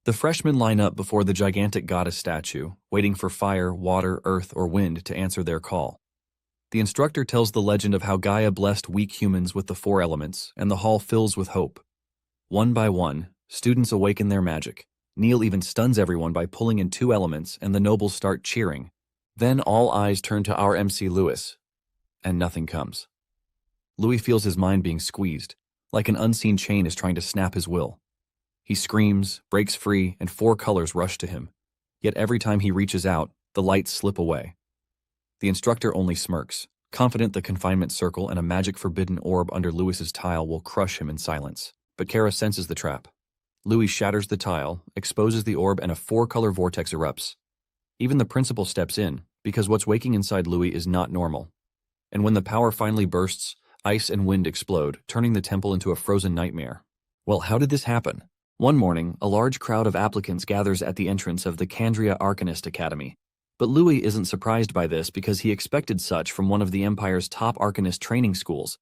The freshmen line up before the gigantic goddess statue, waiting for fire, water, earth, or wind to answer their call. The instructor tells the legend of how Gaia blessed weak humans with the four elements, and the hall fills with hope. One by one, students awaken their magic. Neil even stuns everyone by pulling in two elements, and the nobles start cheering. Then all eyes turn to our MC Lewis, and nothing comes. Louis feels his mind being squeezed, like an unseen chain is trying to snap his will. He screams, breaks free, and four colors rush to him. Yet every time he reaches out, the lights slip away. The instructor only smirks, confident the confinement circle and a magic forbidden orb under Louis's tile will crush him in silence. But Kara senses the trap. Louis shatters the tile, exposes the orb, and a four-color vortex erupts. Even the principal steps in, because what's waking inside Louis is not normal. And when the power finally bursts, ice and wind explode, turning the temple into a frozen nightmare. Well, how did this happen? One morning, a large crowd of applicants gathers at the entrance of the Kandria Arcanist Academy. But Louis isn't surprised by this because he expected such from one of the Empire's top Arcanist training schools.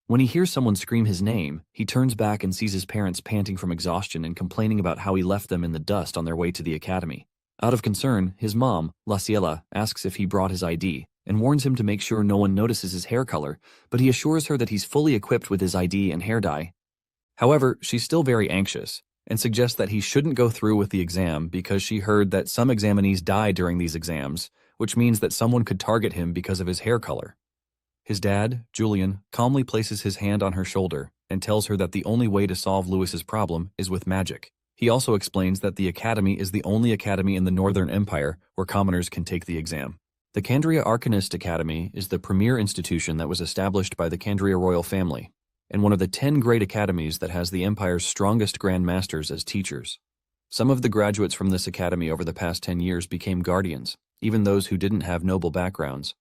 When he hears someone scream his name, he turns back and sees his parents panting from exhaustion and complaining about how he left them in the dust on their way to the academy. Out of concern, his mom, La Ciela, asks if he brought his ID and warns him to make sure no one notices his hair color, but he assures her that he's fully equipped with his ID and hair dye. However, she's still very anxious and suggests that he shouldn't go through with the exam because she heard that some examinees die during these exams, which means that someone could target him because of his hair color. His dad, Julian, calmly places his hand on her shoulder and tells her that the only way to solve Louis's problem is with magic. He also explains that the academy is the only academy in the Northern Empire where commoners can take the exam. The Kandria Arcanist Academy is the premier institution that was established by the Kandria royal family, and one of the 10 great academies that has the Empire's strongest Grand Masters as teachers. Some of the graduates from this academy over the past 10 years became guardians, even those who didn't have noble backgrounds.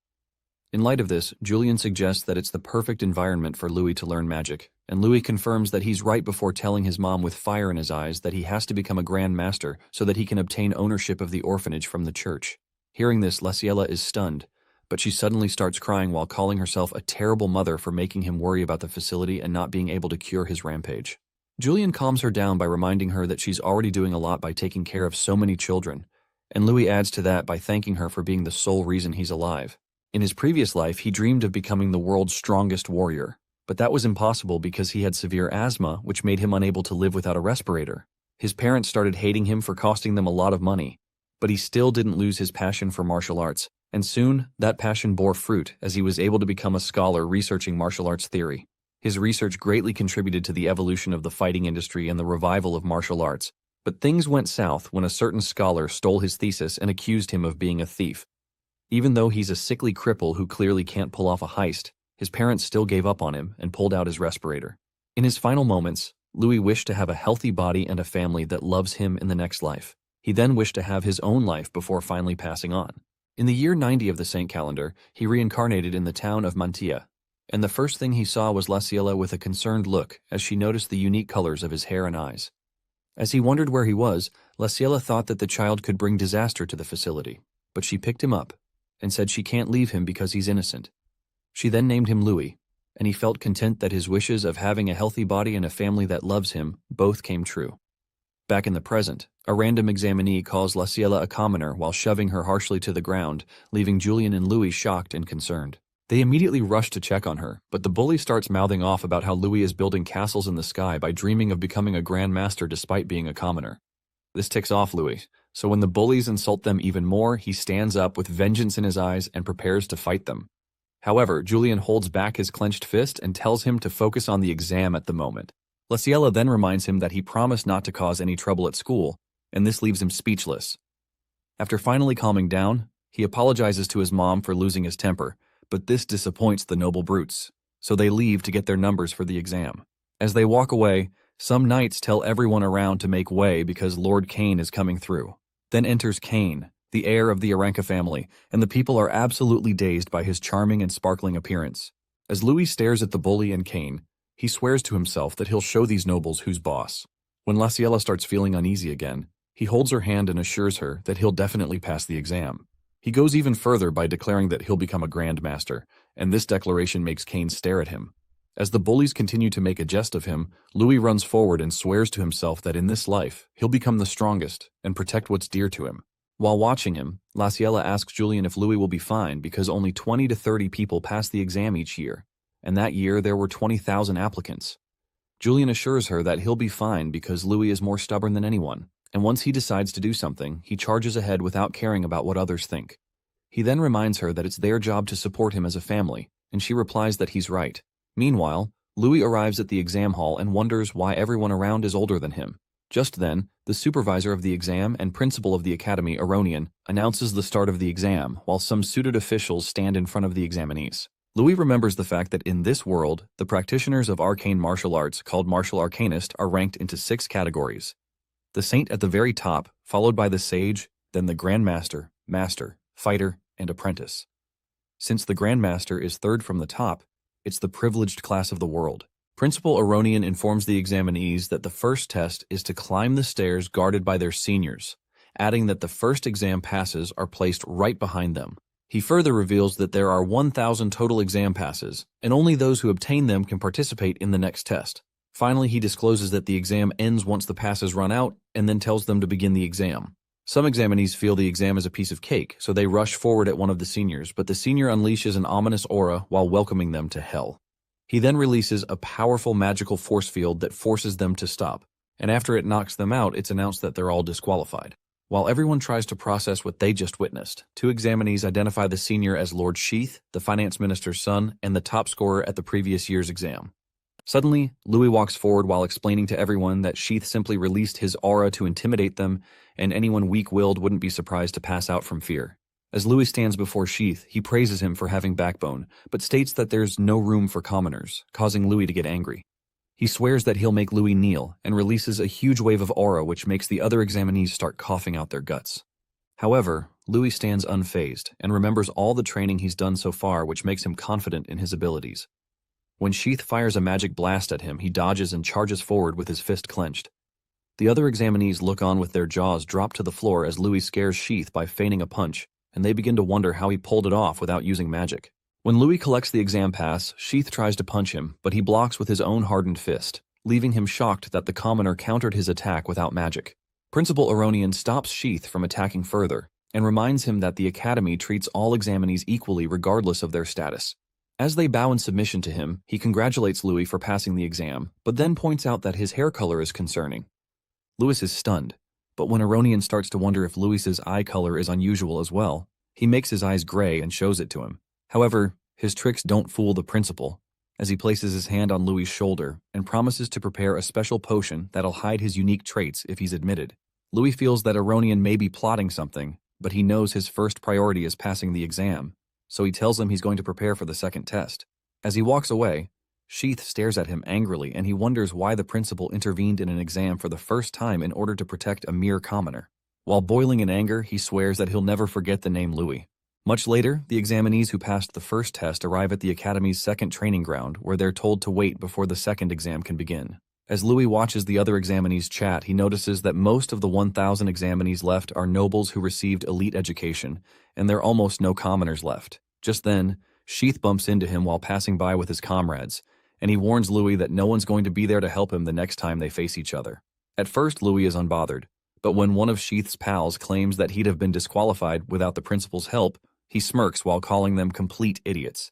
In light of this, Julian suggests that it's the perfect environment for Louis to learn magic, and Louis confirms that he's right before telling his mom with fire in his eyes that he has to become a Grand Master so that he can obtain ownership of the orphanage from the church. Hearing this, La Ciela is stunned, but she suddenly starts crying while calling herself a terrible mother for making him worry about the facility and not being able to cure his rampage. Julian calms her down by reminding her that she's already doing a lot by taking care of so many children, and Louis adds to that by thanking her for being the sole reason he's alive. In his previous life, he dreamed of becoming the world's strongest warrior, but that was impossible because he had severe asthma, which made him unable to live without a respirator. His parents started hating him for costing them a lot of money, but he still didn't lose his passion for martial arts, and soon that passion bore fruit as he was able to become a scholar researching martial arts theory. His research greatly contributed to the evolution of the fighting industry and the revival of martial arts, but things went south when a certain scholar stole his thesis and accused him of being a thief. Even though he's a sickly cripple who clearly can't pull off a heist, his parents still gave up on him and pulled out his respirator. In his final moments, Louis wished to have a healthy body and a family that loves him in the next life. He then wished to have his own life before finally passing on. In the year 90 of the Saint calendar, he reincarnated in the town of Mantia, and the first thing he saw was La Ciela with a concerned look as she noticed the unique colors of his hair and eyes. As he wondered where he was, La Ciela thought that the child could bring disaster to the facility, but she picked him up and said she can't leave him because he's innocent. She then named him Louis, and he felt content that his wishes of having a healthy body and a family that loves him both came true. Back in the present, a random examinee calls La Ciela a commoner while shoving her harshly to the ground, leaving Julian and Louis shocked and concerned. They immediately rush to check on her, but the bully starts mouthing off about how Louis is building castles in the sky by dreaming of becoming a Grand Master despite being a commoner. This ticks off Louis, so when the bullies insult them even more, he stands up with vengeance in his eyes and prepares to fight them. However, Julian holds back his clenched fist and tells him to focus on the exam at the moment. La Ciela then reminds him that he promised not to cause any trouble at school, and this leaves him speechless. After finally calming down, he apologizes to his mom for losing his temper, but this disappoints the noble brutes, so they leave to get their numbers for the exam. As they walk away, some knights tell everyone around to make way because Lord Kane is coming through. Then enters Kane, the heir of the Aranka family, and the people are absolutely dazed by his charming and sparkling appearance. As Louis stares at the bully and Kane, he swears to himself that he'll show these nobles who's boss. When La Ciela starts feeling uneasy again, he holds her hand and assures her that he'll definitely pass the exam. He goes even further by declaring that he'll become a Grand Master, and this declaration makes Kane stare at him. As the bullies continue to make a jest of him, Louis runs forward and swears to himself that in this life, he'll become the strongest and protect what's dear to him. While watching him, La Ciela asks Julien if Louis will be fine because only 20 to 30 people pass the exam each year, and that year there were 20,000 applicants. Julien assures her that he'll be fine because Louis is more stubborn than anyone, and once he decides to do something, he charges ahead without caring about what others think. He then reminds her that it's their job to support him as a family, and she replies that he's right. Meanwhile, Louis arrives at the exam hall and wonders why everyone around is older than him. Just then, the supervisor of the exam and principal of the academy, Aronian, announces the start of the exam while some suited officials stand in front of the examinees. Louis remembers the fact that in this world, the practitioners of arcane martial arts called martial arcanist are ranked into 6 categories. The saint at the very top, followed by the sage, then the grandmaster, master, fighter, and apprentice. Since the grandmaster is third from the top, it's the privileged class of the world. Principal Aronian informs the examinees that the first test is to climb the stairs guarded by their seniors, adding that the first exam passes are placed right behind them. He further reveals that there are 1,000 total exam passes, and only those who obtain them can participate in the next test. Finally, he discloses that the exam ends once the passes run out, and then tells them to begin the exam. Some examinees feel the exam is a piece of cake, so they rush forward at one of the seniors, but the senior unleashes an ominous aura while welcoming them to hell. He then releases a powerful magical force field that forces them to stop, and after it knocks them out, it's announced that they're all disqualified. While everyone tries to process what they just witnessed, 2 examinees identify the senior as Lord Sheath, the finance minister's son, and the top scorer at the previous year's exam. Suddenly, Louis walks forward while explaining to everyone that Sheath simply released his aura to intimidate them, and anyone weak-willed wouldn't be surprised to pass out from fear. As Louis stands before Sheath, he praises him for having backbone, but states that there's no room for commoners, causing Louis to get angry. He swears that he'll make Louis kneel, and releases a huge wave of aura which makes the other examinees start coughing out their guts. However, Louis stands unfazed, and remembers all the training he's done so far which makes him confident in his abilities. When Sheath fires a magic blast at him, he dodges and charges forward with his fist clenched. The other examinees look on with their jaws dropped to the floor as Louis scares Sheath by feigning a punch, and they begin to wonder how he pulled it off without using magic. When Louis collects the exam pass, Sheath tries to punch him, but he blocks with his own hardened fist, leaving him shocked that the commoner countered his attack without magic. Principal Aronian stops Sheath from attacking further, and reminds him that the academy treats all examinees equally regardless of their status. As they bow in submission to him, he congratulates Louis for passing the exam, but then points out that his hair color is concerning. Louis is stunned, but when Aronian starts to wonder if Louis's eye color is unusual as well, he makes his eyes gray and shows it to him. However, his tricks don't fool the principal, as he places his hand on Louis's shoulder and promises to prepare a special potion that'll hide his unique traits if he's admitted. Louis feels that Aronian may be plotting something, but he knows his first priority is passing the exam, so he tells him he's going to prepare for the second test. As he walks away, Sheath stares at him angrily, and he wonders why the principal intervened in an exam for the first time in order to protect a mere commoner. While boiling in anger, he swears that he'll never forget the name Louis. Much later, the examinees who passed the first test arrive at the academy's second training ground, where they're told to wait before the second exam can begin. As Louis watches the other examinees chat, he notices that most of the 1,000 examinees left are nobles who received elite education, and there are almost no commoners left. Just then, Sheath bumps into him while passing by with his comrades, and he warns Louis that no one's going to be there to help him the next time they face each other. At first, Louis is unbothered, but when one of Sheath's pals claims that he'd have been disqualified without the principal's help, he smirks while calling them complete idiots.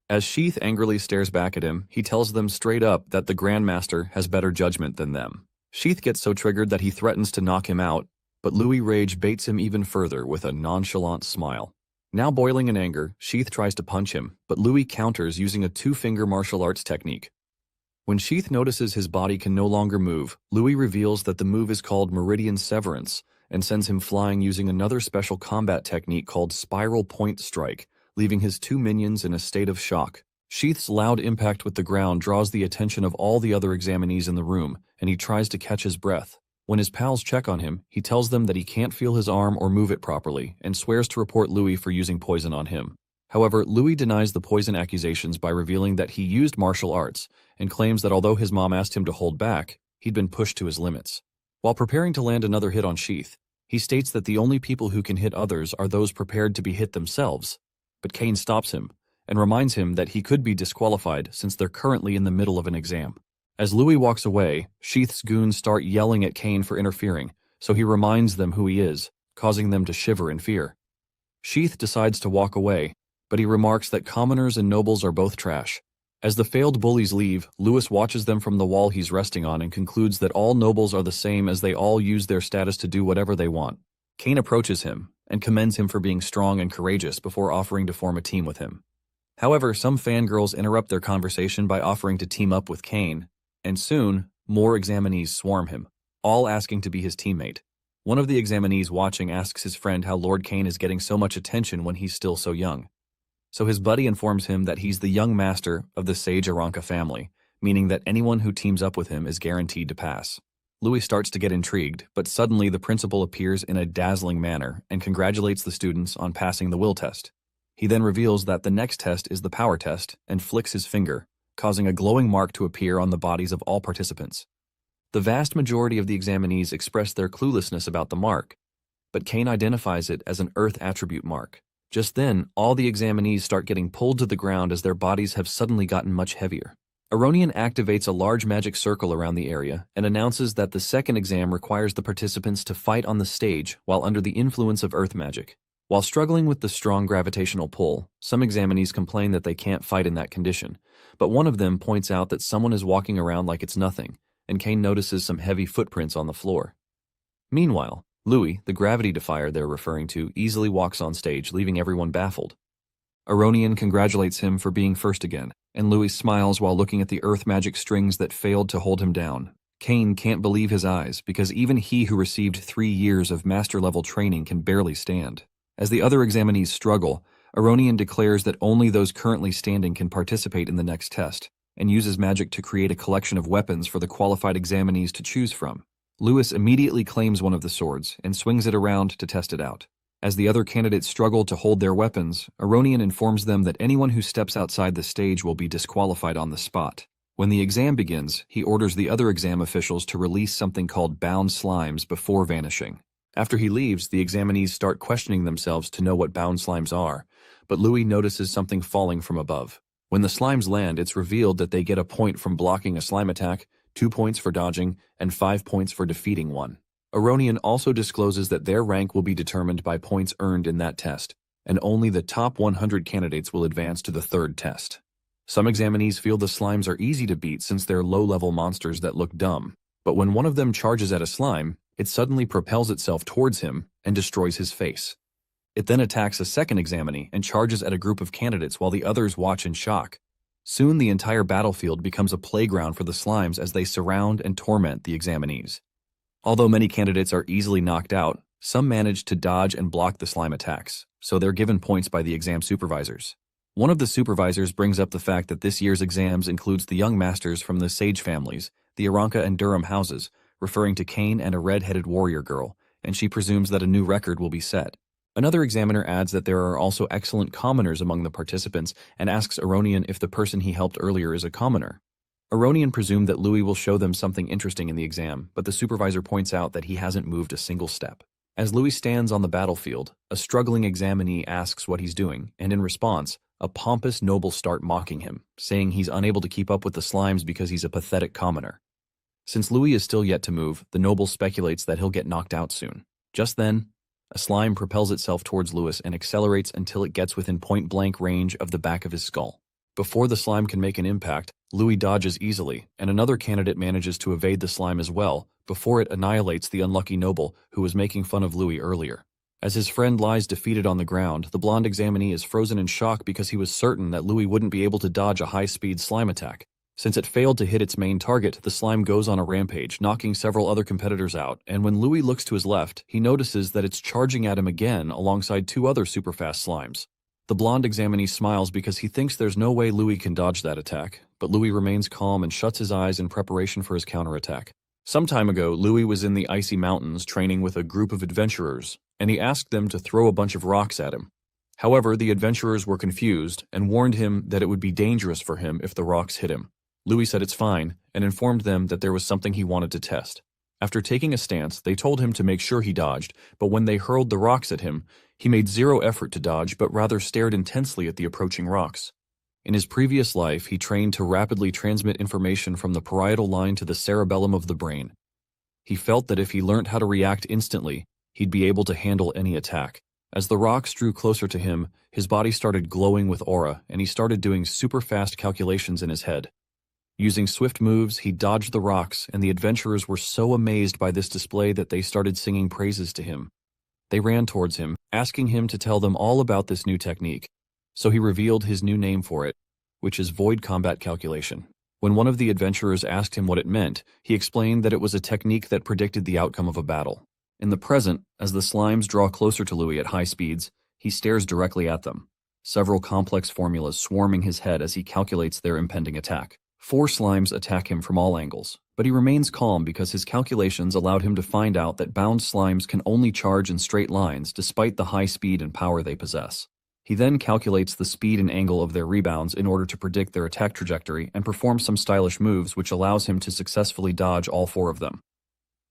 As Sheath angrily stares back at him, he tells them straight up that the Grandmaster has better judgment than them. Sheath gets so triggered that he threatens to knock him out, but Louis' rage baits him even further with a nonchalant smile. Now boiling in anger, Sheath tries to punch him, but Louis counters using a 2-finger martial arts technique. When Sheath notices his body can no longer move, Louis reveals that the move is called Meridian Severance, and sends him flying using another special combat technique called Spiral Point Strike, leaving his 2 minions in a state of shock. Sheath's loud impact with the ground draws the attention of all the other examinees in the room, and he tries to catch his breath. When his pals check on him, he tells them that he can't feel his arm or move it properly, and swears to report Louis for using poison on him. However, Louis denies the poison accusations by revealing that he used martial arts, and claims that although his mom asked him to hold back, he'd been pushed to his limits. While preparing to land another hit on Sheath, he states that the only people who can hit others are those prepared to be hit themselves. But Kane stops him, and reminds him that he could be disqualified since they're currently in the middle of an exam. As Louis walks away, Sheath's goons start yelling at Kane for interfering, so he reminds them who he is, causing them to shiver in fear. Sheath decides to walk away, but he remarks that commoners and nobles are both trash. As the failed bullies leave, Louis watches them from the wall he's resting on and concludes that all nobles are the same as they all use their status to do whatever they want. Kane approaches him and commends him for being strong and courageous before offering to form a team with him. However, some fangirls interrupt their conversation by offering to team up with Kane, and soon, more examinees swarm him, all asking to be his teammate. One of the examinees watching asks his friend how Lord Kane is getting so much attention when he's still so young. So his buddy informs him that he's the young master of the Sage Aranka family, meaning that anyone who teams up with him is guaranteed to pass. Louis starts to get intrigued, but suddenly the principal appears in a dazzling manner and congratulates the students on passing the will test. He then reveals that the next test is the power test and flicks his finger, causing a glowing mark to appear on the bodies of all participants. The vast majority of the examinees express their cluelessness about the mark, but Kane identifies it as an Earth attribute mark. Just then, all the examinees start getting pulled to the ground as their bodies have suddenly gotten much heavier. Aronian activates a large magic circle around the area and announces that the second exam requires the participants to fight on the stage while under the influence of Earth magic. While struggling with the strong gravitational pull, some examinees complain that they can't fight in that condition, but one of them points out that someone is walking around like it's nothing, and Kane notices some heavy footprints on the floor. Meanwhile, Louis, the gravity defier they're referring to, easily walks on stage, leaving everyone baffled. Aronian congratulates him for being first again, and Louis smiles while looking at the earth magic strings that failed to hold him down. Kane can't believe his eyes, because even he who received 3 years of master-level training can barely stand. As the other examinees struggle, Aronian declares that only those currently standing can participate in the next test, and uses magic to create a collection of weapons for the qualified examinees to choose from. Louis immediately claims one of the swords and swings it around to test it out. As the other candidates struggle to hold their weapons, Aronian informs them that anyone who steps outside the stage will be disqualified on the spot. When the exam begins, he orders the other exam officials to release something called bound slimes before vanishing. After he leaves, the examinees start questioning themselves to know what bound slimes are, but Louis notices something falling from above. When the slimes land, it's revealed that they get a point from blocking a slime attack, 2 points for dodging, and 5 points for defeating one. Aronian also discloses that their rank will be determined by points earned in that test, and only the top 100 candidates will advance to the third test. Some examinees feel the slimes are easy to beat since they're low-level monsters that look dumb, but when one of them charges at a slime, it suddenly propels itself towards him and destroys his face. It then attacks a second examinee and charges at a group of candidates while the others watch in shock. Soon the entire battlefield becomes a playground for the slimes as they surround and torment the examinees. Although many candidates are easily knocked out, some manage to dodge and block the slime attacks, so they're given points by the exam supervisors. One of the supervisors brings up the fact that this year's exams includes the young masters from the Sage families, the Aranka and Durham houses, referring to Kane and a red-headed warrior girl, and she presumes that a new record will be set. Another examiner adds that there are also excellent commoners among the participants and asks Aronian if the person he helped earlier is a commoner. Aronian presumed that Louis will show them something interesting in the exam, but the supervisor points out that he hasn't moved a single step. As Louis stands on the battlefield, a struggling examinee asks what he's doing, and in response, a pompous noble start mocking him, saying he's unable to keep up with the slimes because he's a pathetic commoner. Since Louis is still yet to move, the noble speculates that he'll get knocked out soon. Just then, a slime propels itself towards Louis and accelerates until it gets within point-blank range of the back of his skull. Before the slime can make an impact, Louis dodges easily, and another candidate manages to evade the slime as well, before it annihilates the unlucky noble who was making fun of Louis earlier. As his friend lies defeated on the ground, the blonde examinee is frozen in shock because he was certain that Louis wouldn't be able to dodge a high-speed slime attack. Since it failed to hit its main target, the slime goes on a rampage, knocking several other competitors out, and when Louis looks to his left, he notices that it's charging at him again alongside 2 other super-fast slimes. The blonde examinee smiles because he thinks there's no way Louis can dodge that attack, but Louis remains calm and shuts his eyes in preparation for his counterattack. Some time ago, Louis was in the icy mountains training with a group of adventurers, and he asked them to throw a bunch of rocks at him. However, the adventurers were confused and warned him that it would be dangerous for him if the rocks hit him. Louis said it's fine, and informed them that there was something he wanted to test. After taking a stance, they told him to make sure he dodged, but when they hurled the rocks at him, he made zero effort to dodge but rather stared intensely at the approaching rocks. In his previous life, he trained to rapidly transmit information from the parietal line to the cerebellum of the brain. He felt that if he learned how to react instantly, he'd be able to handle any attack. As the rocks drew closer to him, his body started glowing with aura, and he started doing super-fast calculations in his head. Using swift moves, he dodged the rocks, and the adventurers were so amazed by this display that they started singing praises to him. They ran towards him, asking him to tell them all about this new technique. So he revealed his new name for it, which is void combat calculation. When one of the adventurers asked him what it meant, he explained that it was a technique that predicted the outcome of a battle. In the present, as the slimes draw closer to Louis at high speeds, he stares directly at them, several complex formulas swarming his head as he calculates their impending attack. 4 slimes attack him from all angles, but he remains calm because his calculations allowed him to find out that bound slimes can only charge in straight lines despite the high speed and power they possess. He then calculates the speed and angle of their rebounds in order to predict their attack trajectory and performs some stylish moves which allows him to successfully dodge all 4 of them.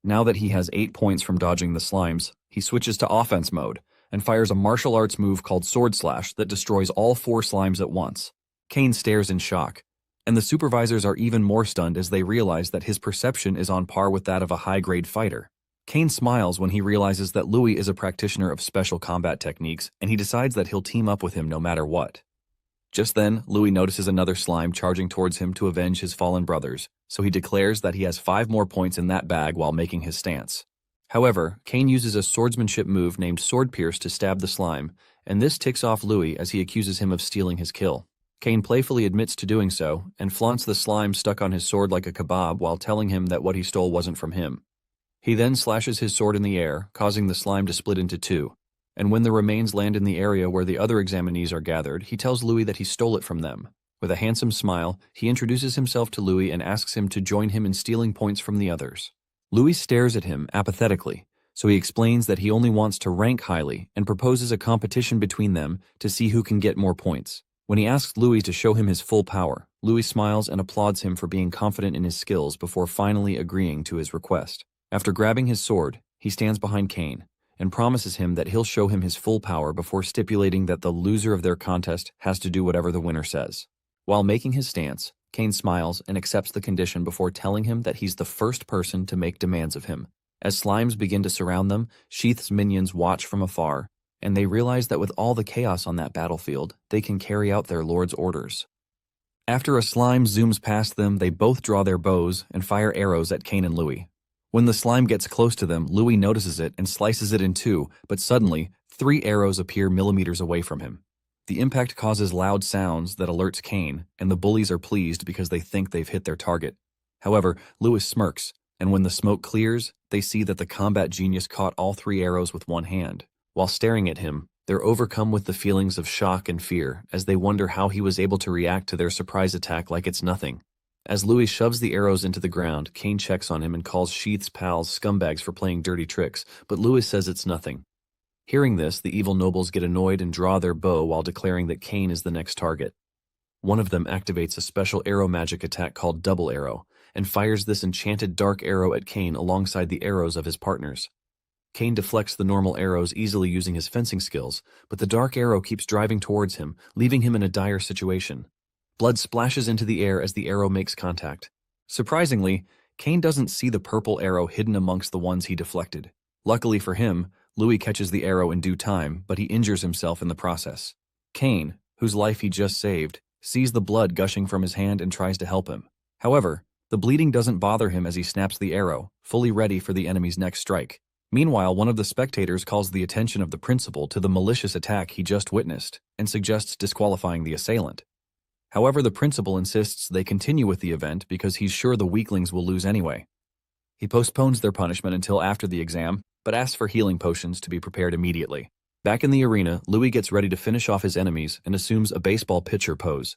Now that he has 8 points from dodging the slimes, he switches to offense mode and fires a martial arts move called Sword Slash that destroys all 4 slimes at once. Kane stares in shock, and the supervisors are even more stunned as they realize that his perception is on par with that of a high-grade fighter. Kane smiles when he realizes that Louis is a practitioner of special combat techniques, and he decides that he'll team up with him no matter what. Just then, Louis notices another slime charging towards him to avenge his fallen brothers, so he declares that he has 5 more points in that bag while making his stance. However, Kane uses a swordsmanship move named Sword Pierce to stab the slime, and this ticks off Louis as he accuses him of stealing his kill. Kane playfully admits to doing so, and flaunts the slime stuck on his sword like a kebab while telling him that what he stole wasn't from him. He then slashes his sword in the air, causing the slime to split into 2. And when the remains land in the area where the other examinees are gathered, he tells Louis that he stole it from them. With a handsome smile, he introduces himself to Louis and asks him to join him in stealing points from the others. Louis stares at him apathetically, so he explains that he only wants to rank highly and proposes a competition between them to see who can get more points. When he asks Louis to show him his full power, Louis smiles and applauds him for being confident in his skills before finally agreeing to his request. After grabbing his sword, he stands behind Kane and promises him that he'll show him his full power before stipulating that the loser of their contest has to do whatever the winner says. While making his stance, Kane smiles and accepts the condition before telling him that he's the first person to make demands of him. As slimes begin to surround them, Sheath's minions watch from afar, and they realize that with all the chaos on that battlefield, they can carry out their lord's orders. After a slime zooms past them, they both draw their bows and fire arrows at Kane and Louis. When the slime gets close to them, Louis notices it and slices it in 2, but suddenly, 3 arrows appear millimeters away from him. The impact causes loud sounds that alerts Kane, and the bullies are pleased because they think they've hit their target. However, Louis smirks, and when the smoke clears, they see that the combat genius caught all 3 arrows with one hand. While staring at him, they're overcome with the feelings of shock and fear as they wonder how he was able to react to their surprise attack like it's nothing. As Louis shoves the arrows into the ground, Kane checks on him and calls Sheath's pals scumbags for playing dirty tricks, but Louis says it's nothing. Hearing this, the evil nobles get annoyed and draw their bow while declaring that Kane is the next target. One of them activates a special arrow magic attack called Double Arrow, and fires this enchanted dark arrow at Kane alongside the arrows of his partners. Kane deflects the normal arrows easily using his fencing skills, but the dark arrow keeps driving towards him, leaving him in a dire situation. Blood splashes into the air as the arrow makes contact. Surprisingly, Kane doesn't see the purple arrow hidden amongst the ones he deflected. Luckily for him, Louis catches the arrow in due time, but he injures himself in the process. Kane, whose life he just saved, sees the blood gushing from his hand and tries to help him. However, the bleeding doesn't bother him as he snaps the arrow, fully ready for the enemy's next strike. Meanwhile, one of the spectators calls the attention of the principal to the malicious attack he just witnessed and suggests disqualifying the assailant. However, the principal insists they continue with the event because he's sure the weaklings will lose anyway. He postpones their punishment until after the exam, but asks for healing potions to be prepared immediately. Back in the arena, Louis gets ready to finish off his enemies and assumes a baseball pitcher pose.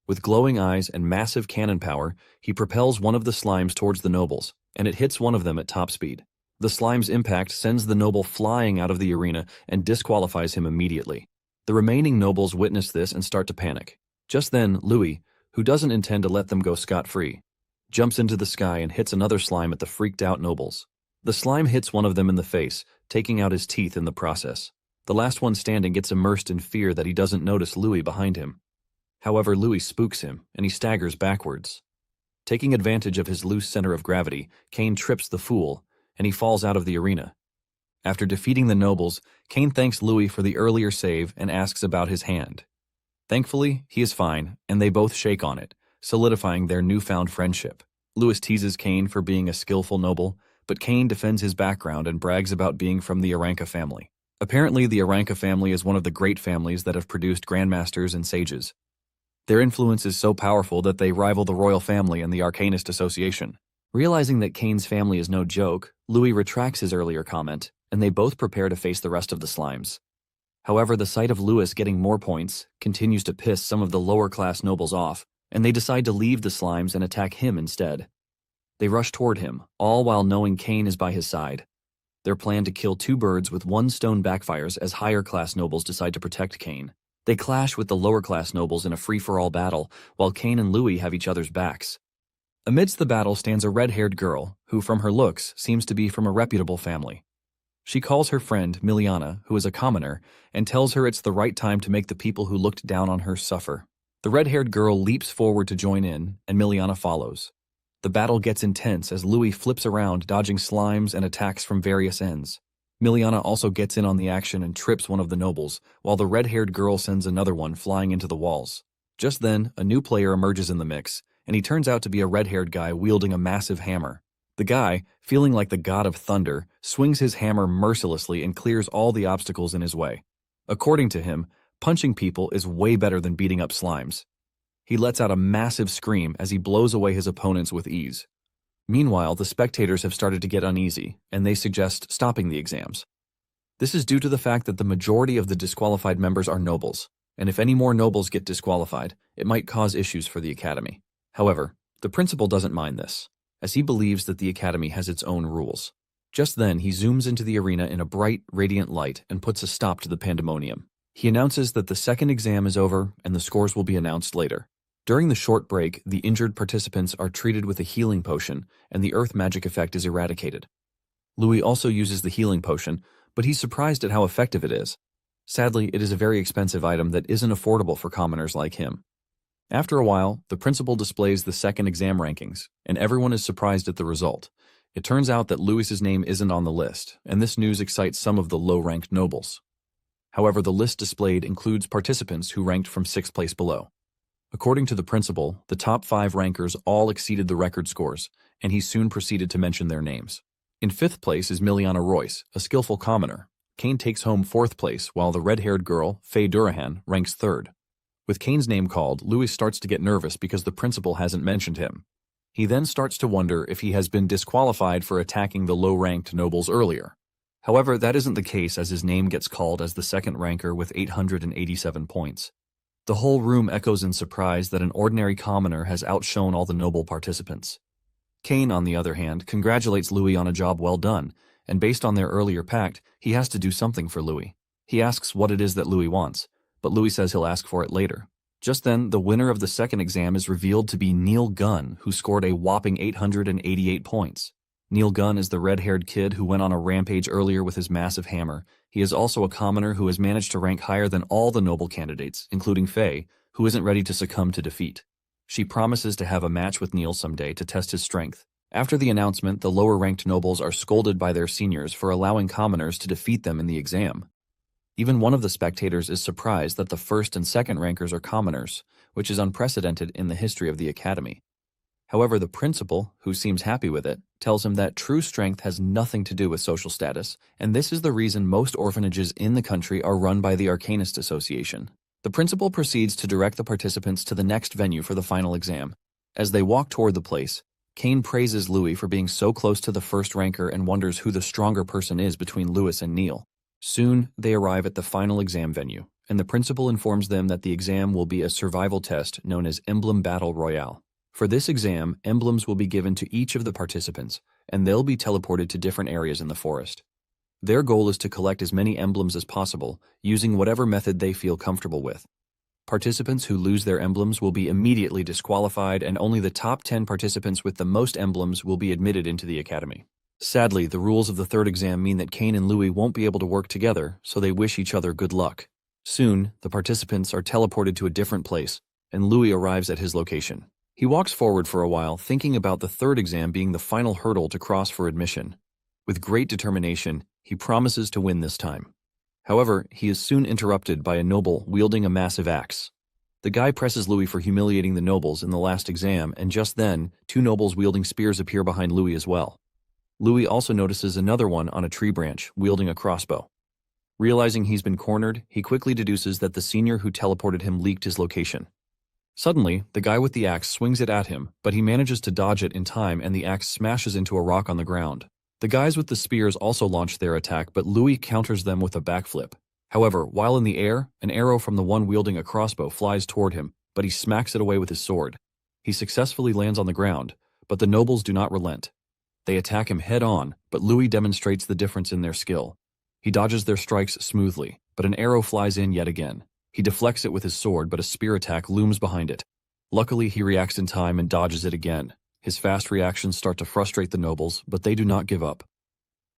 With glowing eyes and massive cannon power, he propels one of the slimes towards the nobles, and it hits one of them at top speed. The slime's impact sends the noble flying out of the arena and disqualifies him immediately. The remaining nobles witness this and start to panic. Just then, Louis, who doesn't intend to let them go scot-free, jumps into the sky and hits another slime at the freaked-out nobles. The slime hits one of them in the face, taking out his teeth in the process. The last one standing gets immersed in fear that he doesn't notice Louis behind him. However, Louis spooks him, and he staggers backwards. Taking advantage of his loose center of gravity, Kane trips the fool, and he falls out of the arena. After defeating the nobles, Kane thanks Louis for the earlier save and asks about his hand. Thankfully, he is fine, and they both shake on it, solidifying their newfound friendship. Louis teases Kane for being a skillful noble, but Kane defends his background and brags about being from the Aranka family. Apparently, the Aranka family is one of the great families that have produced grandmasters and sages. Their influence is so powerful that they rival the royal family and the Arcanist Association. Realizing that Kane's family is no joke, Louis retracts his earlier comment, and they both prepare to face the rest of the slimes. However, the sight of Louis getting more points continues to piss some of the lower-class nobles off, and they decide to leave the slimes and attack him instead. They rush toward him, all while knowing Kane is by his side. Their plan to kill two birds with one stone backfires as higher-class nobles decide to protect Kane. They clash with the lower-class nobles in a free-for-all battle, while Kane and Louis have each other's backs. Amidst the battle stands a red-haired girl, who from her looks seems to be from a reputable family. She calls her friend, Miliana, who is a commoner, and tells her it's the right time to make the people who looked down on her suffer. The red-haired girl leaps forward to join in, and Miliana follows. The battle gets intense as Louis flips around, dodging slimes and attacks from various ends. Miliana also gets in on the action and trips one of the nobles, while the red-haired girl sends another one flying into the walls. Just then, a new player emerges in the mix, and he turns out to be a red-haired guy wielding a massive hammer. The guy, feeling like the god of thunder, swings his hammer mercilessly and clears all the obstacles in his way. According to him, punching people is way better than beating up slimes. He lets out a massive scream as he blows away his opponents with ease. Meanwhile, the spectators have started to get uneasy, and they suggest stopping the exams. This is due to the fact that the majority of the disqualified members are nobles, and if any more nobles get disqualified, it might cause issues for the academy. However, the principal doesn't mind this, as he believes that the academy has its own rules. Just then, he zooms into the arena in a bright, radiant light and puts a stop to the pandemonium. He announces that the second exam is over and the scores will be announced later. During the short break, the injured participants are treated with a healing potion, and the earth magic effect is eradicated. Louis also uses the healing potion, but he's surprised at how effective it is. Sadly, it is a very expensive item that isn't affordable for commoners like him. After a while, the principal displays the second exam rankings, and everyone is surprised at the result. It turns out that Louis's name isn't on the list, and this news excites some of the low-ranked nobles. However, the list displayed includes participants who ranked from 6th place below. According to the principal, the top 5 rankers all exceeded the record scores, and he soon proceeded to mention their names. In 5th place is Miliana Royce, a skillful commoner. Kane takes home 4th place, while the red-haired girl, Faye Durahan, ranks 3rd. With Kane's name called, Louis starts to get nervous because the principal hasn't mentioned him. He then starts to wonder if he has been disqualified for attacking the low-ranked nobles earlier. However, that isn't the case as his name gets called as the second ranker with 887 points. The whole room echoes in surprise that an ordinary commoner has outshone all the noble participants. Kane, on the other hand, congratulates Louis on a job well done, and based on their earlier pact, he has to do something for Louis. He asks what it is that Louis wants, but Louis says he'll ask for it later. Just then, the winner of the second exam is revealed to be Neil Gunn, who scored a whopping 888 points. Neil Gunn is the red-haired kid who went on a rampage earlier with his massive hammer. He is also a commoner who has managed to rank higher than all the noble candidates, including Faye, who isn't ready to succumb to defeat. She promises to have a match with Neil someday to test his strength. After the announcement, the lower-ranked nobles are scolded by their seniors for allowing commoners to defeat them in the exam. Even one of the spectators is surprised that the first and second rankers are commoners, which is unprecedented in the history of the academy. However, the principal, who seems happy with it, tells him that true strength has nothing to do with social status, and this is the reason most orphanages in the country are run by the Arcanist Association. The principal proceeds to direct the participants to the next venue for the final exam. As they walk toward the place, Kane praises Louis for being so close to the first ranker and wonders who the stronger person is between Louis and Neil. Soon, they arrive at the final exam venue, and the principal informs them that the exam will be a survival test known as Emblem Battle Royale. For this exam, emblems will be given to each of the participants, and they'll be teleported to different areas in the forest. Their goal is to collect as many emblems as possible, using whatever method they feel comfortable with. Participants who lose their emblems will be immediately disqualified, and only the top 10 participants with the most emblems will be admitted into the academy. Sadly, the rules of the third exam mean that Kane and Louis won't be able to work together, so they wish each other good luck. Soon, the participants are teleported to a different place, and Louis arrives at his location. He walks forward for a while, thinking about the third exam being the final hurdle to cross for admission. With great determination, he promises to win this time. However, he is soon interrupted by a noble wielding a massive axe. The guy presses Louis for humiliating the nobles in the last exam, and just then, two nobles wielding spears appear behind Louis as well. Louis also notices another one on a tree branch, wielding a crossbow. Realizing he's been cornered, he quickly deduces that the senior who teleported him leaked his location. Suddenly, the guy with the axe swings it at him, but he manages to dodge it in time and the axe smashes into a rock on the ground. The guys with the spears also launch their attack, but Louis counters them with a backflip. However, while in the air, an arrow from the one wielding a crossbow flies toward him, but he smacks it away with his sword. He successfully lands on the ground, but the nobles do not relent. They attack him head-on, but Louis demonstrates the difference in their skill. He dodges their strikes smoothly, but an arrow flies in yet again. He deflects it with his sword, but a spear attack looms behind it. Luckily, he reacts in time and dodges it again. His fast reactions start to frustrate the nobles, but they do not give up.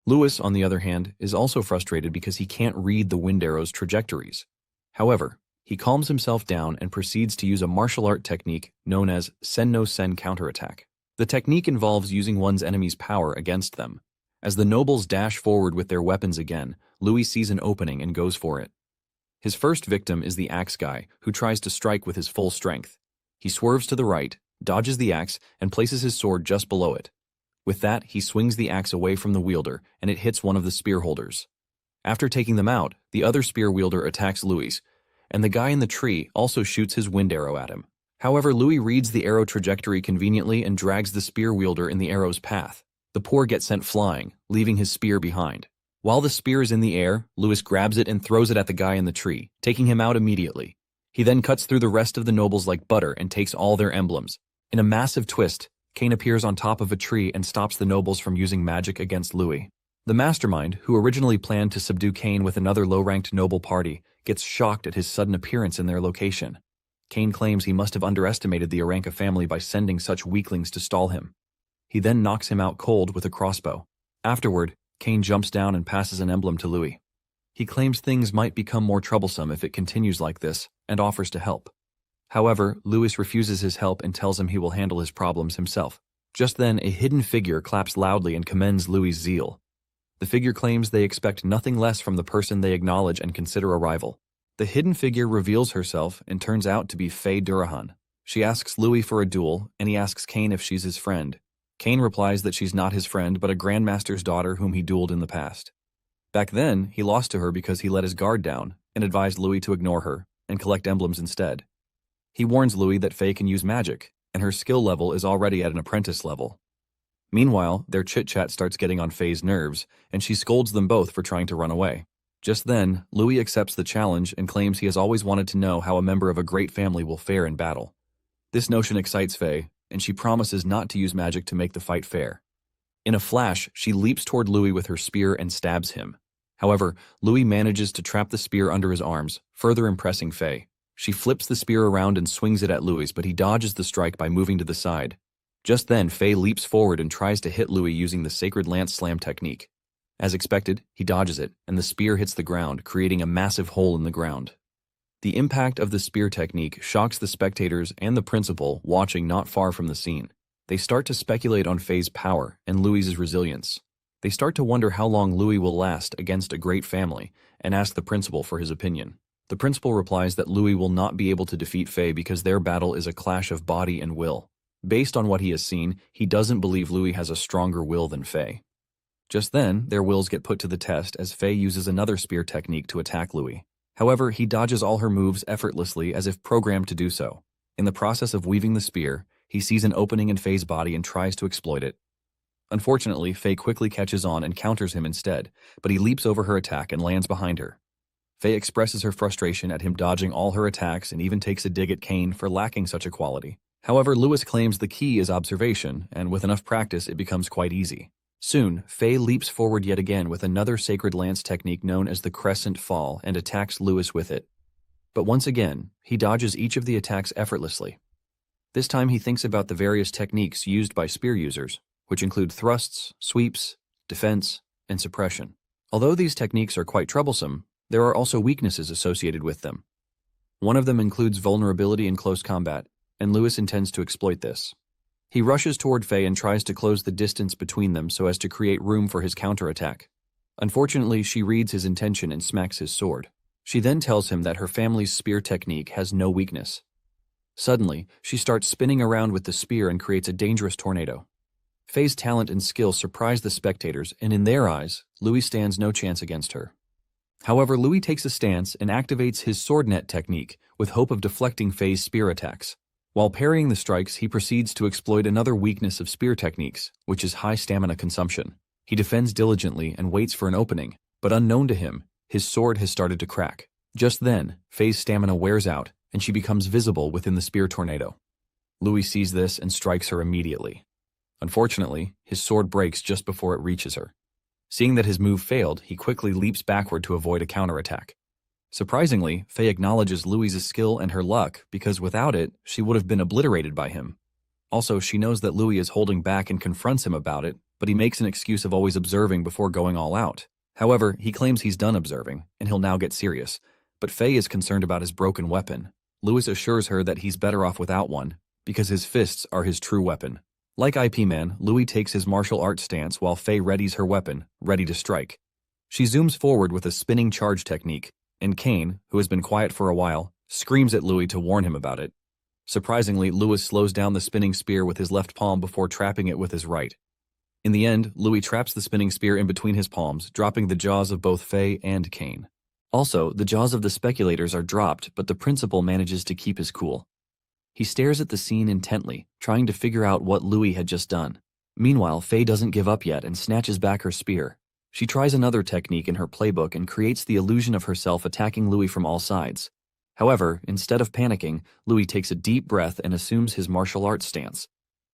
Louis, on the other hand, is also frustrated because he can't read the wind arrow's trajectories. However, he calms himself down and proceeds to use a martial art technique known as sen-no-sen counterattack. The technique involves using one's enemy's power against them. As the nobles dash forward with their weapons again, Louis sees an opening and goes for it. His first victim is the axe guy, who tries to strike with his full strength. He swerves to the right, dodges the axe, and places his sword just below it. With that, he swings the axe away from the wielder, and it hits one of the spear holders. After taking them out, the other spear wielder attacks Louis, and the guy in the tree also shoots his wind arrow at him. However, Louis reads the arrow trajectory conveniently and drags the spear wielder in the arrow's path. The poor get sent flying, leaving his spear behind. While the spear is in the air, Louis grabs it and throws it at the guy in the tree, taking him out immediately. He then cuts through the rest of the nobles like butter and takes all their emblems. In a massive twist, Kane appears on top of a tree and stops the nobles from using magic against Louis. The mastermind, who originally planned to subdue Kane with another low-ranked noble party, gets shocked at his sudden appearance in their location. Kane claims he must have underestimated the Aranka family by sending such weaklings to stall him. He then knocks him out cold with a crossbow. Afterward, Kane jumps down and passes an emblem to Louis. He claims things might become more troublesome if it continues like this, and offers to help. However, Louis refuses his help and tells him he will handle his problems himself. Just then, a hidden figure claps loudly and commends Louis' zeal. The figure claims they expect nothing less from the person they acknowledge and consider a rival. The hidden figure reveals herself and turns out to be Faye Durahan. She asks Louis for a duel, and he asks Kane if she's his friend. Kane replies that she's not his friend but a grandmaster's daughter whom he dueled in the past. Back then, he lost to her because he let his guard down and advised Louis to ignore her and collect emblems instead. He warns Louis that Faye can use magic, and her skill level is already at an apprentice level. Meanwhile, their chit-chat starts getting on Faye's nerves, and she scolds them both for trying to run away. Just then, Louis accepts the challenge and claims he has always wanted to know how a member of a great family will fare in battle. This notion excites Faye, and she promises not to use magic to make the fight fair. In a flash, she leaps toward Louis with her spear and stabs him. However, Louis manages to trap the spear under his arms, further impressing Faye. She flips the spear around and swings it at Louis, but he dodges the strike by moving to the side. Just then, Faye leaps forward and tries to hit Louis using the Sacred Lance Slam technique. As expected, he dodges it, and the spear hits the ground, creating a massive hole in the ground. The impact of the spear technique shocks the spectators and the principal watching not far from the scene. They start to speculate on Faye's power and Louis's resilience. They start to wonder how long Louis will last against a great family and ask the principal for his opinion. The principal replies that Louis will not be able to defeat Faye because their battle is a clash of body and will. Based on what he has seen, he doesn't believe Louis has a stronger will than Faye. Just then, their wills get put to the test as Faye uses another spear technique to attack Louis. However, he dodges all her moves effortlessly as if programmed to do so. In the process of weaving the spear, he sees an opening in Faye's body and tries to exploit it. Unfortunately, Faye quickly catches on and counters him instead, but he leaps over her attack and lands behind her. Faye expresses her frustration at him dodging all her attacks and even takes a dig at Kane for lacking such a quality. However, Louis claims the key is observation, and with enough practice it becomes quite easy. Soon, Faye leaps forward yet again with another sacred lance technique known as the Crescent Fall and attacks Louis with it. But once again, he dodges each of the attacks effortlessly. This time he thinks about the various techniques used by spear users, which include thrusts, sweeps, defense, and suppression. Although these techniques are quite troublesome, there are also weaknesses associated with them. One of them includes vulnerability in close combat, and Lewis intends to exploit this. He rushes toward Faye and tries to close the distance between them so as to create room for his counterattack. Unfortunately, she reads his intention and smacks his sword. She then tells him that her family's spear technique has no weakness. Suddenly, she starts spinning around with the spear and creates a dangerous tornado. Faye's talent and skill surprise the spectators, and in their eyes, Louis stands no chance against her. However, Louis takes a stance and activates his sword net technique with hope of deflecting Faye's spear attacks. While parrying the strikes, he proceeds to exploit another weakness of spear techniques, which is high stamina consumption. He defends diligently and waits for an opening, but unknown to him, his sword has started to crack. Just then, Faye's stamina wears out, and she becomes visible within the spear tornado. Louis sees this and strikes her immediately. Unfortunately, his sword breaks just before it reaches her. Seeing that his move failed, he quickly leaps backward to avoid a counterattack. Surprisingly, Faye acknowledges Louis's skill and her luck because without it, she would have been obliterated by him. Also, she knows that Louis is holding back and confronts him about it, but he makes an excuse of always observing before going all out. However, he claims he's done observing, and he'll now get serious. But Faye is concerned about his broken weapon. Louis assures her that he's better off without one, because his fists are his true weapon. Like IP Man, Louis takes his martial arts stance while Faye readies her weapon, ready to strike. She zooms forward with a spinning charge technique, and Kane, who has been quiet for a while, screams at Louis to warn him about it. Surprisingly, Louis slows down the spinning spear with his left palm before trapping it with his right. In the end, Louis traps the spinning spear in between his palms, dropping the jaws of both Faye and Kane. Also, the jaws of the speculators are dropped, but the principal manages to keep his cool. He stares at the scene intently, trying to figure out what Louis had just done. Meanwhile, Faye doesn't give up yet and snatches back her spear. She tries another technique in her playbook and creates the illusion of herself attacking Louis from all sides. However, instead of panicking, Louis takes a deep breath and assumes his martial arts stance.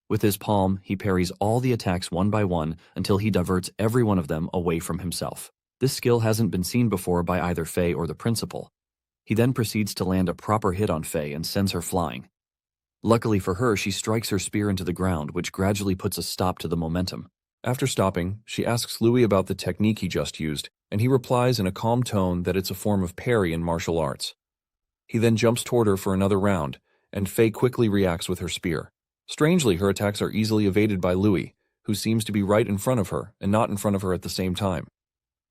With his palm, he parries all the attacks one by one until he diverts every one of them away from himself. This skill hasn't been seen before by either Faye or the principal. He then proceeds to land a proper hit on Faye and sends her flying. Luckily for her, she strikes her spear into the ground, which gradually puts a stop to the momentum. After stopping, she asks Louis about the technique he just used, and he replies in a calm tone that it's a form of parry in martial arts. He then jumps toward her for another round, and Faye quickly reacts with her spear. Strangely, her attacks are easily evaded by Louis, who seems to be right in front of her and not in front of her at the same time.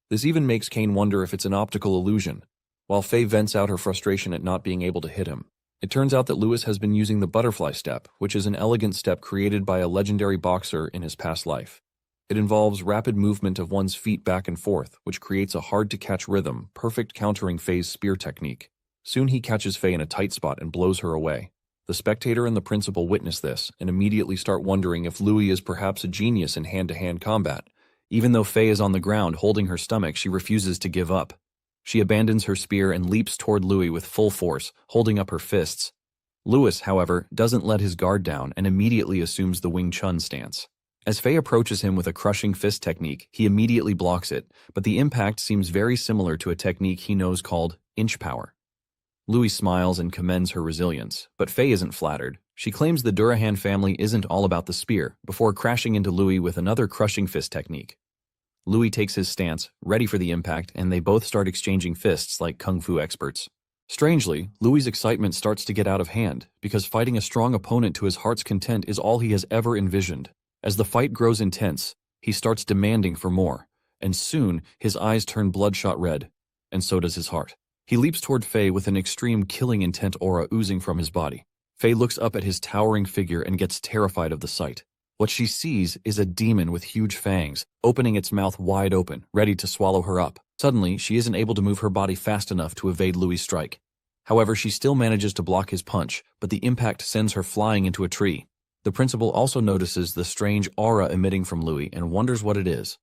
This even makes Kane wonder if it's an optical illusion, while Faye vents out her frustration at not being able to hit him. It turns out that Louis has been using the butterfly step, which is an elegant step created by a legendary boxer in his past life. It involves rapid movement of one's feet back and forth, which creates a hard-to-catch rhythm, perfect countering Faye's spear technique. Soon he catches Faye in a tight spot and blows her away. The spectator and the principal witness this and immediately start wondering if Louis is perhaps a genius in hand-to-hand combat. Even though Faye is on the ground holding her stomach, she refuses to give up. She abandons her spear and leaps toward Louis with full force, holding up her fists. Louis, however, doesn't let his guard down and immediately assumes the Wing Chun stance. As Faye approaches him with a crushing fist technique, he immediately blocks it, but the impact seems very similar to a technique he knows called inch power. Louis smiles and commends her resilience, but Faye isn't flattered. She claims the Durahan family isn't all about the spear, before crashing into Louis with another crushing fist technique. Louis takes his stance, ready for the impact, and they both start exchanging fists like kung fu experts. Strangely, Louis' excitement starts to get out of hand, because fighting a strong opponent to his heart's content is all he has ever envisioned. As the fight grows intense, he starts demanding for more, and soon his eyes turn bloodshot red, and so does his heart. He leaps toward Faye with an extreme killing intent aura oozing from his body. Faye looks up at his towering figure and gets terrified of the sight. What she sees is a demon with huge fangs, opening its mouth wide open, ready to swallow her up. Suddenly, she isn't able to move her body fast enough to evade Louis' strike. However, she still manages to block his punch, but the impact sends her flying into a tree. The principal also notices the strange aura emitting from Louis and wonders what it is.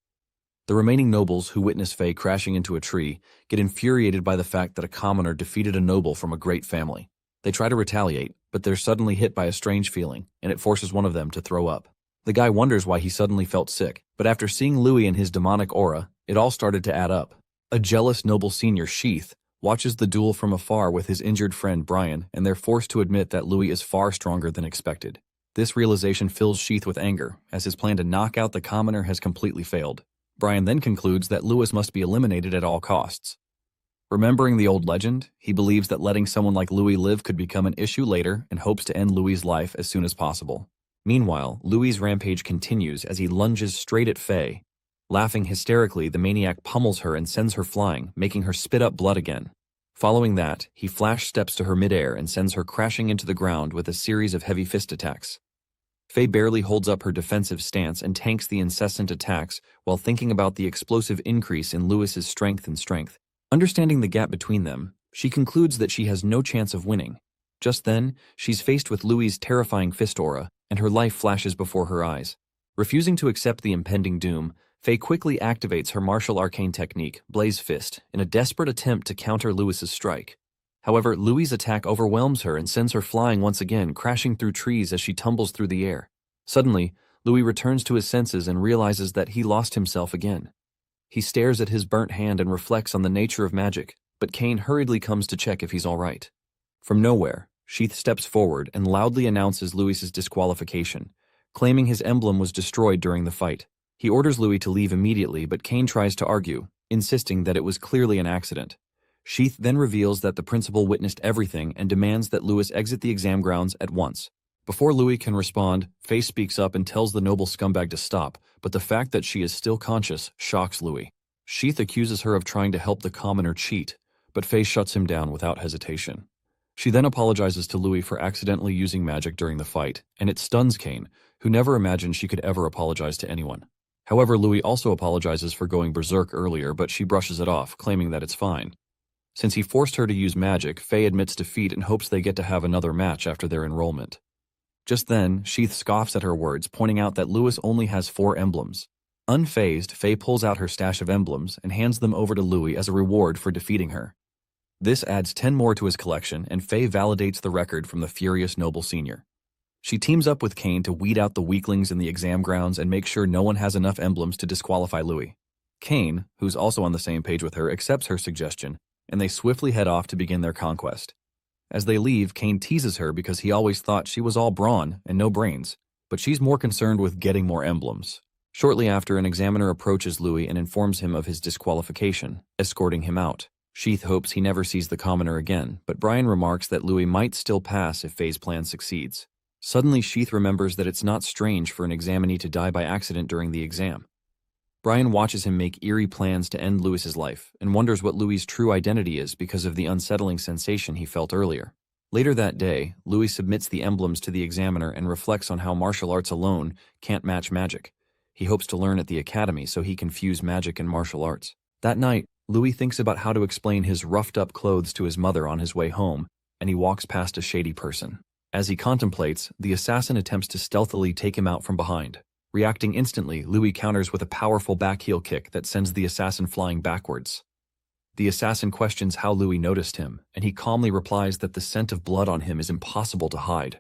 The remaining nobles who witness Faye crashing into a tree get infuriated by the fact that a commoner defeated a noble from a great family. They try to retaliate, but they're suddenly hit by a strange feeling, and it forces one of them to throw up. The guy wonders why he suddenly felt sick, but after seeing Louis and his demonic aura, it all started to add up. A jealous noble senior, Sheath, watches the duel from afar with his injured friend Brian, and they're forced to admit that Louis is far stronger than expected. This realization fills Sheath with anger, as his plan to knock out the commoner has completely failed. Brian then concludes that Louis must be eliminated at all costs. Remembering the old legend, he believes that letting someone like Louis live could become an issue later and hopes to end Louis' life as soon as possible. Meanwhile, Louis' rampage continues as he lunges straight at Faye. Laughing hysterically, the maniac pummels her and sends her flying, making her spit up blood again. Following that, he flash steps to her midair and sends her crashing into the ground with a series of heavy fist attacks. Faye barely holds up her defensive stance and tanks the incessant attacks while thinking about the explosive increase in Louis's strength. Understanding the gap between them, she concludes that she has no chance of winning. Just then, she's faced with Louis' terrifying fist aura, and her life flashes before her eyes. Refusing to accept the impending doom, Faye quickly activates her martial arcane technique, Blaze Fist, in a desperate attempt to counter Louis's strike. However, Louis' attack overwhelms her and sends her flying once again, crashing through trees as she tumbles through the air. Suddenly, Louis returns to his senses and realizes that he lost himself again. He stares at his burnt hand and reflects on the nature of magic, but Kane hurriedly comes to check if he's all right. From nowhere, Sheath steps forward and loudly announces Louis's disqualification, claiming his emblem was destroyed during the fight. He orders Louis to leave immediately, but Kane tries to argue, insisting that it was clearly an accident. Sheath then reveals that the principal witnessed everything and demands that Louis exit the exam grounds at once. Before Louis can respond, Faye speaks up and tells the noble scumbag to stop, but the fact that she is still conscious shocks Louis. Sheath accuses her of trying to help the commoner cheat, but Faye shuts him down without hesitation. She then apologizes to Louis for accidentally using magic during the fight, and it stuns Kane, who never imagined she could ever apologize to anyone. However, Louis also apologizes for going berserk earlier, but she brushes it off, claiming that it's fine. Since he forced her to use magic, Faye admits defeat and hopes they get to have another match after their enrollment. Just then, Sheath scoffs at her words, pointing out that Louis only has 4 emblems. Unfazed, Faye pulls out her stash of emblems and hands them over to Louis as a reward for defeating her. This adds 10 more to his collection, and Faye validates the record from the furious noble senior. She teams up with Kane to weed out the weaklings in the exam grounds and make sure no one has enough emblems to disqualify Louis. Kane, who's also on the same page with her, accepts her suggestion, and they swiftly head off to begin their conquest. As they leave, Kane teases her because he always thought she was all brawn and no brains, but she's more concerned with getting more emblems. Shortly after, an examiner approaches Louis and informs him of his disqualification, escorting him out. Sheath hopes he never sees the commoner again, but Brian remarks that Louis might still pass if Faye's plan succeeds. Suddenly, Sheath remembers that it's not strange for an examinee to die by accident during the exam. Brian watches him make eerie plans to end Louis's life and wonders what Louis's true identity is because of the unsettling sensation he felt earlier. Later that day, Louis submits the emblems to the examiner and reflects on how martial arts alone can't match magic. He hopes to learn at the academy so he can fuse magic and martial arts. That night, Louis thinks about how to explain his roughed-up clothes to his mother on his way home, and he walks past a shady person. As he contemplates, the assassin attempts to stealthily take him out from behind. Reacting instantly, Louis counters with a powerful backheel kick that sends the assassin flying backwards. The assassin questions how Louis noticed him, and he calmly replies that the scent of blood on him is impossible to hide.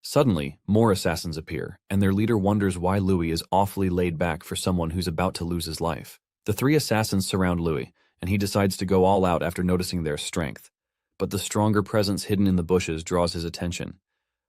Suddenly, more assassins appear, and their leader wonders why Louis is awfully laid back for someone who's about to lose his life. The 3 assassins surround Louis, and he decides to go all out after noticing their strength. But the stronger presence hidden in the bushes draws his attention.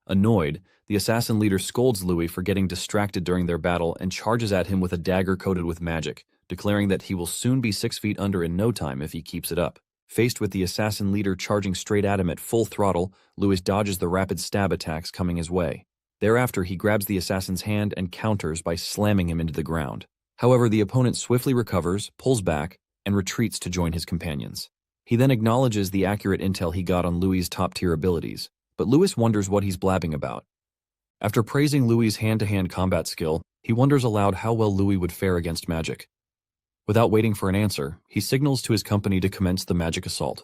Annoyed, the assassin leader scolds Louis for getting distracted during their battle and charges at him with a dagger coated with magic, declaring that he will soon be 6 feet under in no time if he keeps it up. Faced with the assassin leader charging straight at him at full throttle, Louis dodges the rapid stab attacks coming his way. Thereafter, he grabs the assassin's hand and counters by slamming him into the ground. However, the opponent swiftly recovers, pulls back, and retreats to join his companions. He then acknowledges the accurate intel he got on Louis' top-tier abilities, but Louis wonders what he's blabbing about. After praising Louis' hand-to-hand combat skill, he wonders aloud how well Louis would fare against magic. Without waiting for an answer, he signals to his company to commence the magic assault.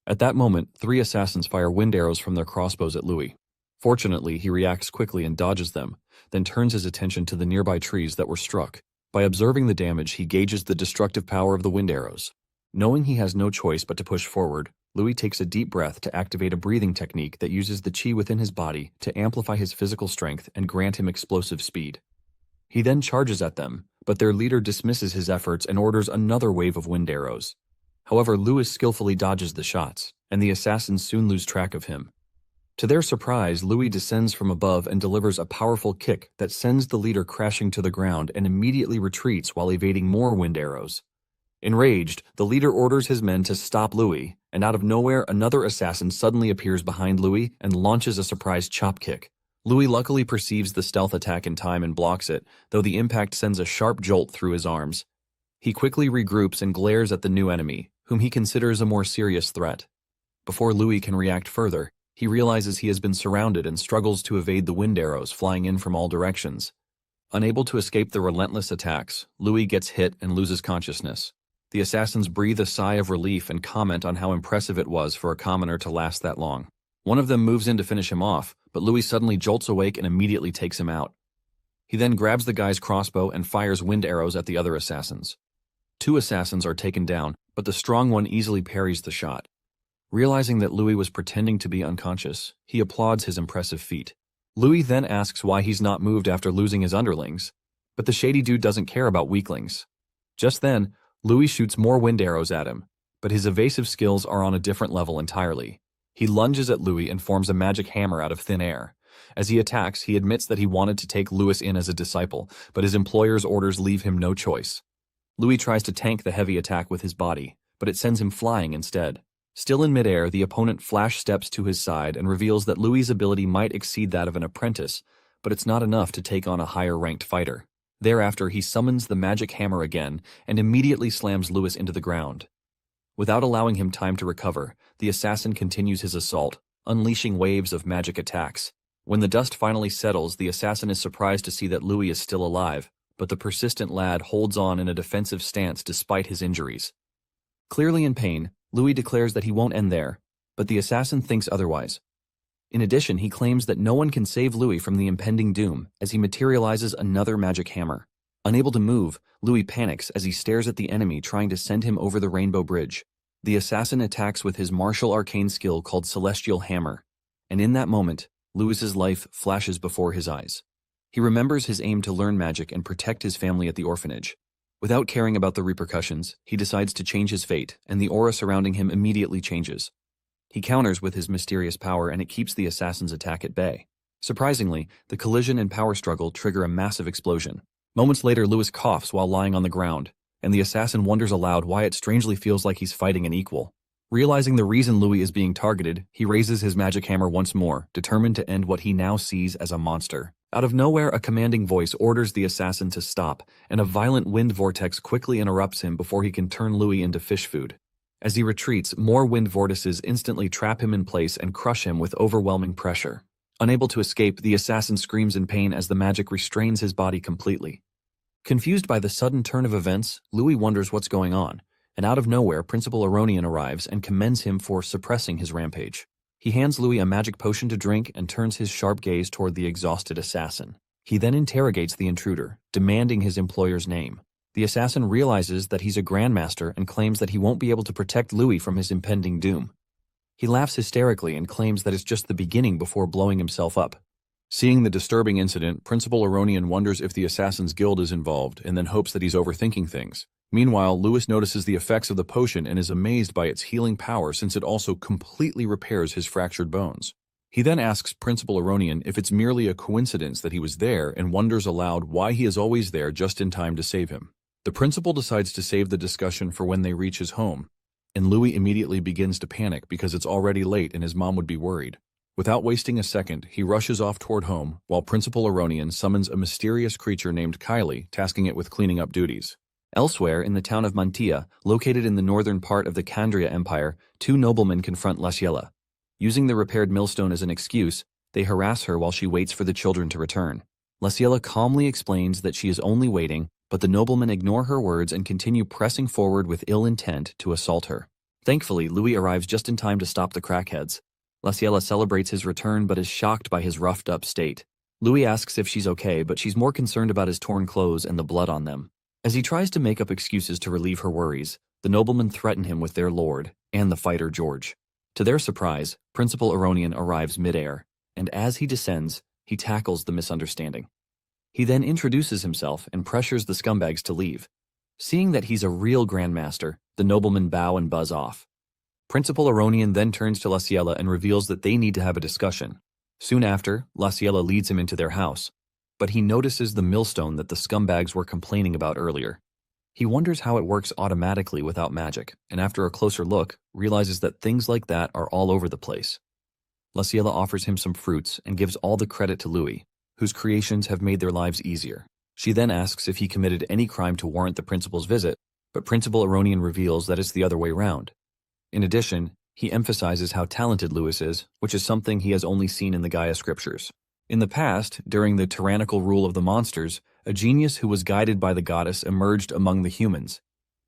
At that moment, 3 assassins fire wind arrows from their crossbows at Louis. Fortunately, he reacts quickly and dodges them, then turns his attention to the nearby trees that were struck. By observing the damage, he gauges the destructive power of the wind arrows. Knowing he has no choice but to push forward, Louis takes a deep breath to activate a breathing technique that uses the chi within his body to amplify his physical strength and grant him explosive speed. He then charges at them, but their leader dismisses his efforts and orders another wave of wind arrows. However, Louis skillfully dodges the shots, and the assassins soon lose track of him. To their surprise, Louis descends from above and delivers a powerful kick that sends the leader crashing to the ground and immediately retreats while evading more wind arrows. Enraged, the leader orders his men to stop Louis, and out of nowhere another assassin suddenly appears behind Louis and launches a surprise chop kick. Louis luckily perceives the stealth attack in time and blocks it, though the impact sends a sharp jolt through his arms. He quickly regroups and glares at the new enemy, whom he considers a more serious threat. Before Louis can react further, he realizes he has been surrounded and struggles to evade the wind arrows flying in from all directions. Unable to escape the relentless attacks, Louis gets hit and loses consciousness. The assassins breathe a sigh of relief and comment on how impressive it was for a commoner to last that long. One of them moves in to finish him off, but Louis suddenly jolts awake and immediately takes him out. He then grabs the guy's crossbow and fires wind arrows at the other assassins. 2 assassins are taken down, but the strong one easily parries the shot. Realizing that Louis was pretending to be unconscious, he applauds his impressive feat. Louis then asks why he's not moved after losing his underlings, but the shady dude doesn't care about weaklings. Just then, Louis shoots more wind arrows at him, but his evasive skills are on a different level entirely. He lunges at Louis and forms a magic hammer out of thin air. As he attacks, he admits that he wanted to take Louis in as a disciple, but his employer's orders leave him no choice. Louis tries to tank the heavy attack with his body, but it sends him flying instead. Still in midair, the opponent flash steps to his side and reveals that Louis's ability might exceed that of an apprentice, but it's not enough to take on a higher-ranked fighter. Thereafter, he summons the magic hammer again and immediately slams Louis into the ground. Without allowing him time to recover, the assassin continues his assault, unleashing waves of magic attacks. When the dust finally settles, the assassin is surprised to see that Louis is still alive, but the persistent lad holds on in a defensive stance despite his injuries. Clearly in pain, Louis declares that he won't end there, but the assassin thinks otherwise. In addition, he claims that no one can save Louis from the impending doom as he materializes another magic hammer. Unable to move, Louis panics as he stares at the enemy trying to send him over the Rainbow Bridge. The assassin attacks with his martial arcane skill called Celestial Hammer, and in that moment, Louis's life flashes before his eyes. He remembers his aim to learn magic and protect his family at the orphanage. Without caring about the repercussions, he decides to change his fate, and the aura surrounding him immediately changes. He counters with his mysterious power, and it keeps the assassin's attack at bay. Surprisingly, the collision and power struggle trigger a massive explosion. Moments later, Louis coughs while lying on the ground, and the assassin wonders aloud why it strangely feels like he's fighting an equal. Realizing the reason Louis is being targeted, he raises his magic hammer once more, determined to end what he now sees as a monster. Out of nowhere, a commanding voice orders the assassin to stop, and a violent wind vortex quickly interrupts him before he can turn Louis into fish food. As he retreats, more wind vortices instantly trap him in place and crush him with overwhelming pressure. Unable to escape, the assassin screams in pain as the magic restrains his body completely. Confused by the sudden turn of events, Louis wonders what's going on, and out of nowhere, Principal Aronian arrives and commends him for suppressing his rampage. He hands Louis a magic potion to drink and turns his sharp gaze toward the exhausted assassin. He then interrogates the intruder, demanding his employer's name. The assassin realizes that he's a grandmaster and claims that he won't be able to protect Louis from his impending doom. He laughs hysterically and claims that it's just the beginning before blowing himself up. Seeing the disturbing incident, Principal Aronian wonders if the Assassin's Guild is involved and then hopes that he's overthinking things. Meanwhile, Louis notices the effects of the potion and is amazed by its healing power since it also completely repairs his fractured bones. He then asks Principal Aronian if it's merely a coincidence that he was there and wonders aloud why he is always there just in time to save him. The principal decides to save the discussion for when they reach his home, and Louis immediately begins to panic because it's already late and his mom would be worried. Without wasting a second, he rushes off toward home while Principal Aronian summons a mysterious creature named Kylie, tasking it with cleaning up duties. Elsewhere, in the town of Mantia, located in the northern part of the Kandria Empire, two noblemen confront Laciella. Using the repaired millstone as an excuse, they harass her while she waits for the children to return. Laciella calmly explains that she is only waiting, but the noblemen ignore her words and continue pressing forward with ill intent to assault her. Thankfully, Louis arrives just in time to stop the crackheads. Laciella celebrates his return but is shocked by his roughed-up state. Louis asks if she's okay, but she's more concerned about his torn clothes and the blood on them. As he tries to make up excuses to relieve her worries, the noblemen threaten him with their lord and the fighter George. To their surprise, Principal Aronian arrives midair, and as he descends, he tackles the misunderstanding. He then introduces himself and pressures the scumbags to leave. Seeing that he's a real grandmaster, the noblemen bow and buzz off. Principal Aronian then turns to La Ciela and reveals that they need to have a discussion. Soon after, La Ciela leads him into their house, but he notices the millstone that the scumbags were complaining about earlier. He wonders how it works automatically without magic, and after a closer look, realizes that things like that are all over the place. La Ciela offers him some fruits and gives all the credit to Louis, whose creations have made their lives easier. She then asks if he committed any crime to warrant the principal's visit, but Principal Aronian reveals that it's the other way round. In addition, he emphasizes how talented Louis is, which is something he has only seen in the Gaia scriptures. In the past, during the tyrannical rule of the monsters, a genius who was guided by the goddess emerged among the humans.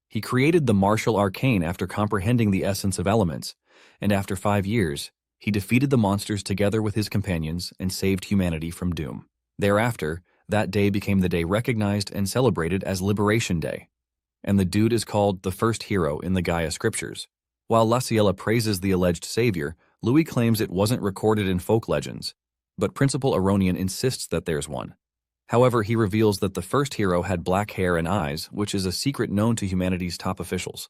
He created the martial arcane after comprehending the essence of elements, and after 5 years, he defeated the monsters together with his companions and saved humanity from doom. Thereafter, that day became the day recognized and celebrated as Liberation Day. And the dude is called the first hero in the Gaia scriptures. While La Ciela praises the alleged savior, Louis claims it wasn't recorded in folk legends, but Principal Aronian insists that there's one. However, he reveals that the first hero had black hair and eyes, which is a secret known to humanity's top officials.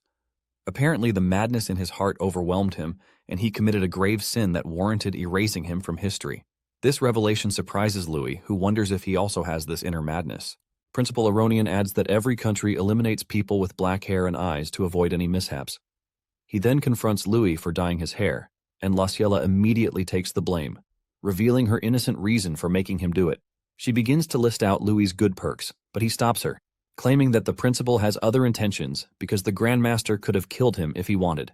Apparently, the madness in his heart overwhelmed him, and he committed a grave sin that warranted erasing him from history. This revelation surprises Louis, who wonders if he also has this inner madness. Principal Aronian adds that every country eliminates people with black hair and eyes to avoid any mishaps. He then confronts Louis for dyeing his hair, and La Ciela immediately takes the blame, revealing her innocent reason for making him do it. She begins to list out Louis's good perks, but he stops her, claiming that the principal has other intentions because the Grandmaster could have killed him if he wanted.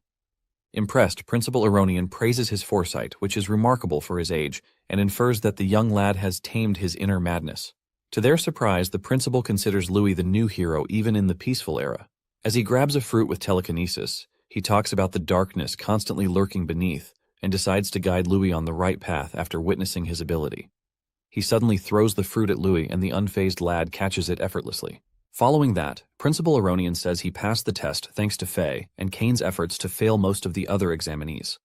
Impressed, Principal Aronian praises his foresight, which is remarkable for his age, and infers that the young lad has tamed his inner madness. To their surprise, the principal considers Louis the new hero even in the peaceful era. As he grabs a fruit with telekinesis, he talks about the darkness constantly lurking beneath and decides to guide Louis on the right path after witnessing his ability. He suddenly throws the fruit at Louis and the unfazed lad catches it effortlessly. Following that, Principal Aronian says he passed the test thanks to Faye and Kane's efforts to fail most of the other examinees.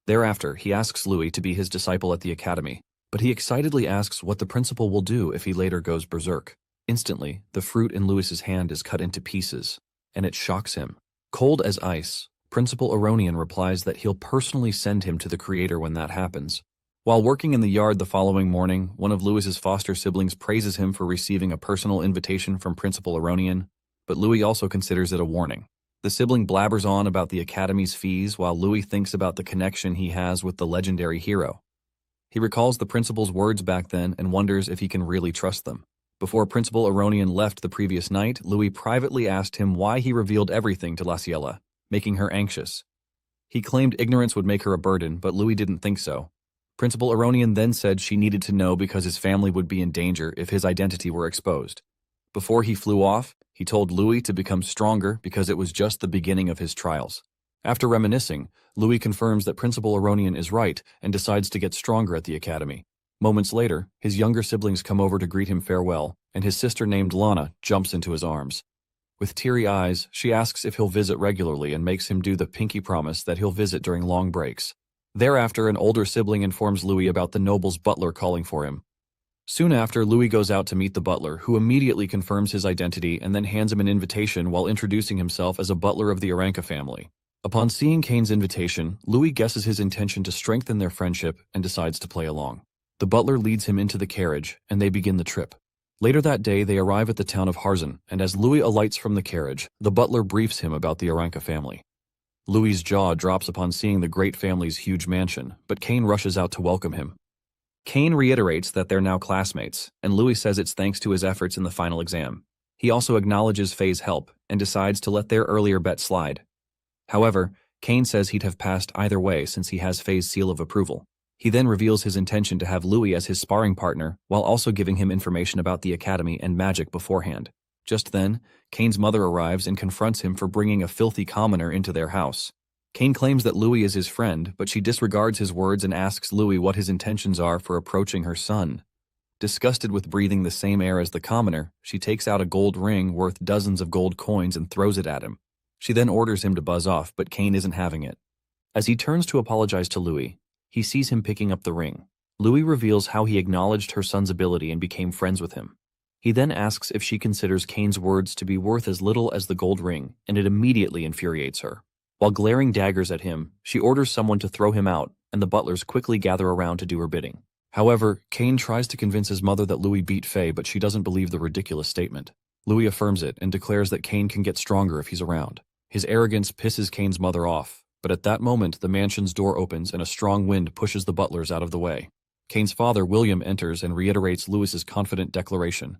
Thereafter, he asks Louis to be his disciple at the academy, but he excitedly asks what the principal will do if he later goes berserk. Instantly, the fruit in Louis's hand is cut into pieces, and it shocks him. Cold as ice, Principal Aronian replies that he'll personally send him to the Creator when that happens. While working in the yard the following morning, one of Louis's foster siblings praises him for receiving a personal invitation from Principal Aronian, but Louis also considers it a warning. The sibling blabbers on about the Academy's fees while Louis thinks about the connection he has with the legendary hero. He recalls the principal's words back then and wonders if he can really trust them. Before Principal Aronian left the previous night, Louis privately asked him why he revealed everything to La Ciela, making her anxious. He claimed ignorance would make her a burden, but Louis didn't think so. Principal Aronian then said she needed to know because his family would be in danger if his identity were exposed. Before he flew off, he told Louis to become stronger because it was just the beginning of his trials. After reminiscing, Louis confirms that Principal Aronian is right and decides to get stronger at the academy. Moments later, his younger siblings come over to greet him farewell, and his sister named Lana jumps into his arms. With teary eyes, she asks if he'll visit regularly and makes him do the pinky promise that he'll visit during long breaks. Thereafter, an older sibling informs Louis about the noble's butler calling for him. Soon after, Louis goes out to meet the butler, who immediately confirms his identity and then hands him an invitation while introducing himself as a butler of the Aranka family. Upon seeing Kane's invitation, Louis guesses his intention to strengthen their friendship and decides to play along. The butler leads him into the carriage, and they begin the trip. Later that day, they arrive at the town of Harzan, and as Louis alights from the carriage, the butler briefs him about the Aranka family. Louis's jaw drops upon seeing the great family's huge mansion, but Kane rushes out to welcome him. Kane reiterates that they're now classmates, and Louis says it's thanks to his efforts in the final exam. He also acknowledges Faye's help and decides to let their earlier bet slide. However, Kane says he'd have passed either way since he has Faye's seal of approval. He then reveals his intention to have Louis as his sparring partner while also giving him information about the academy and magic beforehand. Just then, Kane's mother arrives and confronts him for bringing a filthy commoner into their house. Kane claims that Louis is his friend, but she disregards his words and asks Louis what his intentions are for approaching her son. Disgusted with breathing the same air as the commoner, she takes out a gold ring worth dozens of gold coins and throws it at him. She then orders him to buzz off, but Kane isn't having it. As he turns to apologize to Louis, he sees him picking up the ring. Louis reveals how he acknowledged her son's ability and became friends with him. He then asks if she considers Kane's words to be worth as little as the gold ring, and it immediately infuriates her. While glaring daggers at him, she orders someone to throw him out, and the butlers quickly gather around to do her bidding. However, Kane tries to convince his mother that Louis beat Faye, but she doesn't believe the ridiculous statement. Louis affirms it and declares that Kane can get stronger if he's around. His arrogance pisses Kane's mother off, but at that moment the mansion's door opens and a strong wind pushes the butlers out of the way. Kane's father, William, enters and reiterates Louis's confident declaration.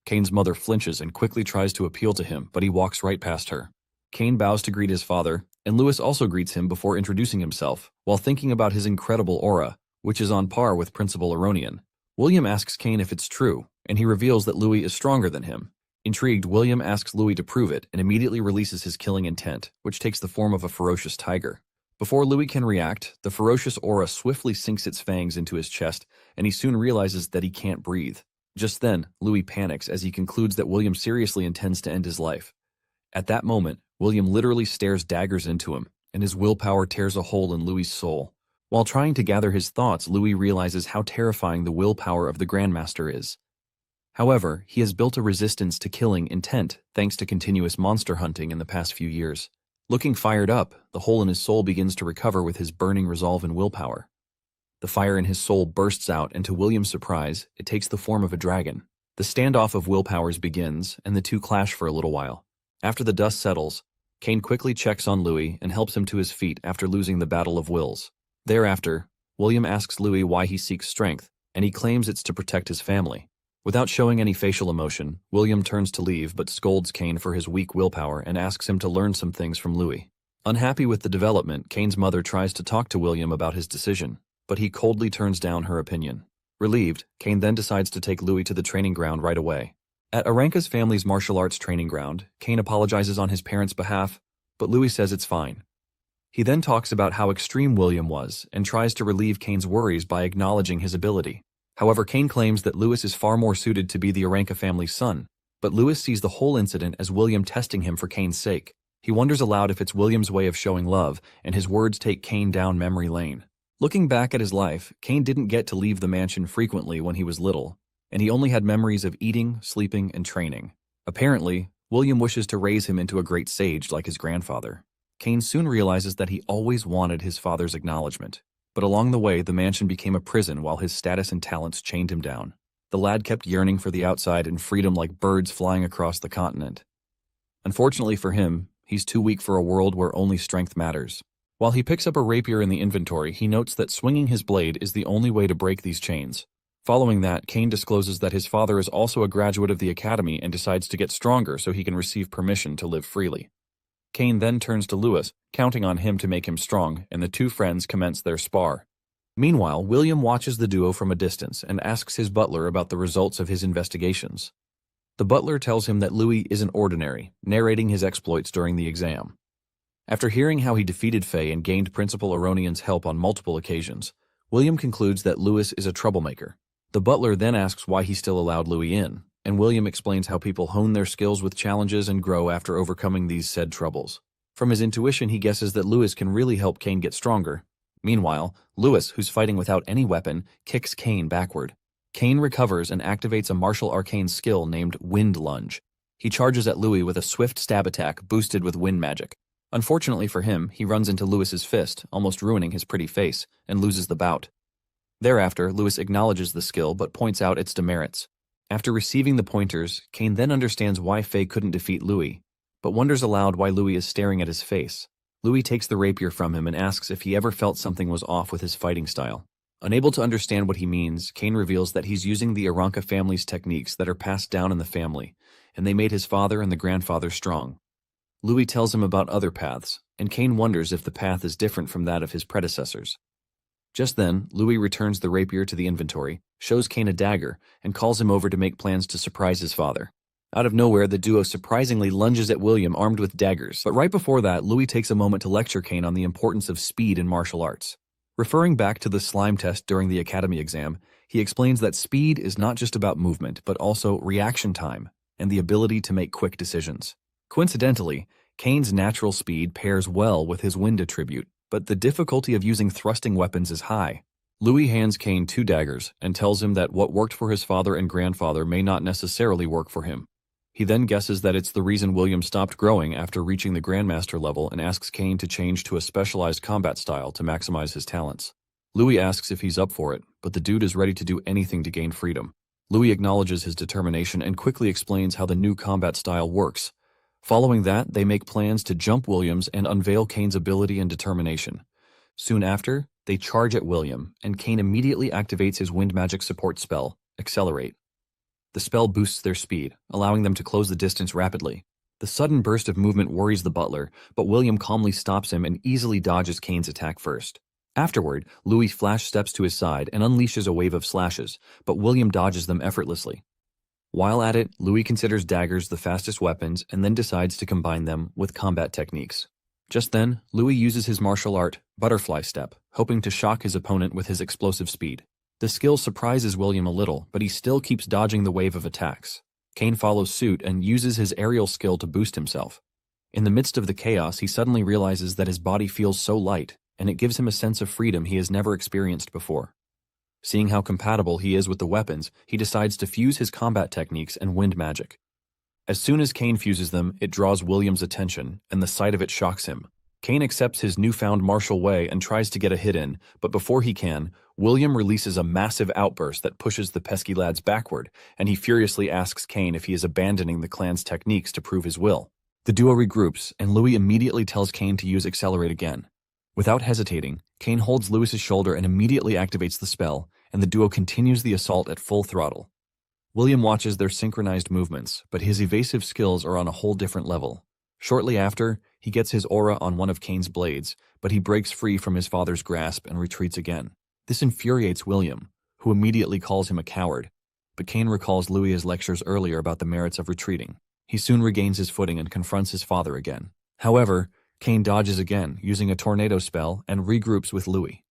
Kane's mother flinches and quickly tries to appeal to him, but he walks right past her. Kane bows to greet his father, and Louis also greets him before introducing himself, while thinking about his incredible aura, which is on par with Principal Aronian. William asks Kane if it's true, and he reveals that Louis is stronger than him. Intrigued, William asks Louis to prove it and immediately releases his killing intent, which takes the form of a ferocious tiger. Before Louis can react, the ferocious aura swiftly sinks its fangs into his chest, and he soon realizes that he can't breathe. Just then, Louis panics as he concludes that William seriously intends to end his life. At that moment, William literally stares daggers into him, and his willpower tears a hole in Louis's soul. While trying to gather his thoughts, Louis realizes how terrifying the willpower of the Grandmaster is. However, he has built a resistance to killing intent thanks to continuous monster hunting in the past few years. Looking fired up, the hole in his soul begins to recover with his burning resolve and willpower. The fire in his soul bursts out, and to William's surprise, it takes the form of a dragon. The standoff of willpowers begins, and the two clash for a little while. After the dust settles, Kane quickly checks on Louis and helps him to his feet after losing the Battle of Wills. Thereafter, William asks Louis why he seeks strength, and he claims it's to protect his family. Without showing any facial emotion, William turns to leave but scolds Kane for his weak willpower and asks him to learn some things from Louis. Unhappy with the development, Kane's mother tries to talk to William about his decision, but he coldly turns down her opinion. Relieved, Kane then decides to take Louis to the training ground right away. At Aranka's family's martial arts training ground, Kane apologizes on his parents' behalf, but Louis says it's fine. He then talks about how extreme William was and tries to relieve Kane's worries by acknowledging his ability. However, Kane claims that Louis is far more suited to be the Aranka family's son, but Louis sees the whole incident as William testing him for Kane's sake. He wonders aloud if it's William's way of showing love, and his words take Kane down memory lane. Looking back at his life, Kane didn't get to leave the mansion frequently when he was little, and he only had memories of eating, sleeping, and training. Apparently, William wishes to raise him into a great sage like his grandfather. Kane soon realizes that he always wanted his father's acknowledgement. But along the way, the mansion became a prison while his status and talents chained him down. The lad kept yearning for the outside and freedom like birds flying across the continent. Unfortunately for him, he's too weak for a world where only strength matters. While he picks up a rapier in the inventory, he notes that swinging his blade is the only way to break these chains. Following that, Kane discloses that his father is also a graduate of the academy and decides to get stronger so he can receive permission to live freely. Kane then turns to Louis, counting on him to make him strong, and the two friends commence their spar. Meanwhile, William watches the duo from a distance and asks his butler about the results of his investigations. The butler tells him that Louis isn't ordinary, narrating his exploits during the exam. After hearing how he defeated Faye and gained Principal Aronian's help on multiple occasions, William concludes that Louis is a troublemaker. The butler then asks why he still allowed Louis in, and William explains how people hone their skills with challenges and grow after overcoming these said troubles. From his intuition, he guesses that Louis can really help Kane get stronger. Meanwhile, Louis, who's fighting without any weapon, kicks Kane backward. Kane recovers and activates a martial arcane skill named Wind Lunge. He charges at Louis with a swift stab attack boosted with wind magic. Unfortunately for him, he runs into Louis's fist, almost ruining his pretty face, and loses the bout. Thereafter, Louis acknowledges the skill but points out its demerits. After receiving the pointers, Kane then understands why Faye couldn't defeat Louis, but wonders aloud why Louis is staring at his face. Louis takes the rapier from him and asks if he ever felt something was off with his fighting style. Unable to understand what he means, Kane reveals that he's using the Aranka family's techniques that are passed down in the family, and they made his father and the grandfather strong. Louis tells him about other paths, and Kane wonders if the path is different from that of his predecessors. Just then, Louis returns the rapier to the inventory, shows Kane a dagger, and calls him over to make plans to surprise his father. Out of nowhere, the duo surprisingly lunges at William armed with daggers, but right before that, Louis takes a moment to lecture Kane on the importance of speed in martial arts. Referring back to the slime test during the academy exam, he explains that speed is not just about movement, but also reaction time and the ability to make quick decisions. Coincidentally, Kane's natural speed pairs well with his wind attribute, but the difficulty of using thrusting weapons is high. Louis hands Kane 2 daggers and tells him that what worked for his father and grandfather may not necessarily work for him. He then guesses that it's the reason William stopped growing after reaching the Grandmaster level and asks Kane to change to a specialized combat style to maximize his talents. Louis asks if he's up for it, but the dude is ready to do anything to gain freedom. Louis acknowledges his determination and quickly explains how the new combat style works. Following that, they make plans to jump Williams and unveil Kane's ability and determination. Soon after, they charge at William, and Kane immediately activates his wind magic support spell, Accelerate. The spell boosts their speed, allowing them to close the distance rapidly. The sudden burst of movement worries the butler, but William calmly stops him and easily dodges Kane's attack first. Afterward, Louis flash steps to his side and unleashes a wave of slashes, but William dodges them effortlessly. While at it, Louis considers daggers the fastest weapons and then decides to combine them with combat techniques. Just then, Louis uses his martial art, Butterfly Step, hoping to shock his opponent with his explosive speed. The skill surprises William a little, but he still keeps dodging the wave of attacks. Kane follows suit and uses his aerial skill to boost himself. In the midst of the chaos, he suddenly realizes that his body feels so light, and it gives him a sense of freedom he has never experienced before. Seeing how compatible he is with the weapons, he decides to fuse his combat techniques and wind magic. As soon as Kane fuses them, it draws William's attention, and the sight of it shocks him. Kane accepts his newfound martial way and tries to get a hit in, but before he can, William releases a massive outburst that pushes the pesky lads backward, and he furiously asks Kane if he is abandoning the clan's techniques to prove his will. The duo regroups, and Louis immediately tells Kane to use Accelerate again. Without hesitating, Kane holds Louis's shoulder and immediately activates the spell, and the duo continues the assault at full throttle. William watches their synchronized movements, but his evasive skills are on a whole different level. Shortly after, he gets his aura on one of Kane's blades, but he breaks free from his father's grasp and retreats again. This infuriates William, who immediately calls him a coward, but Kane recalls Louis's lectures earlier about the merits of retreating. He soon regains his footing and confronts his father again. However, Kane dodges again, using a tornado spell, and regroups with Louis.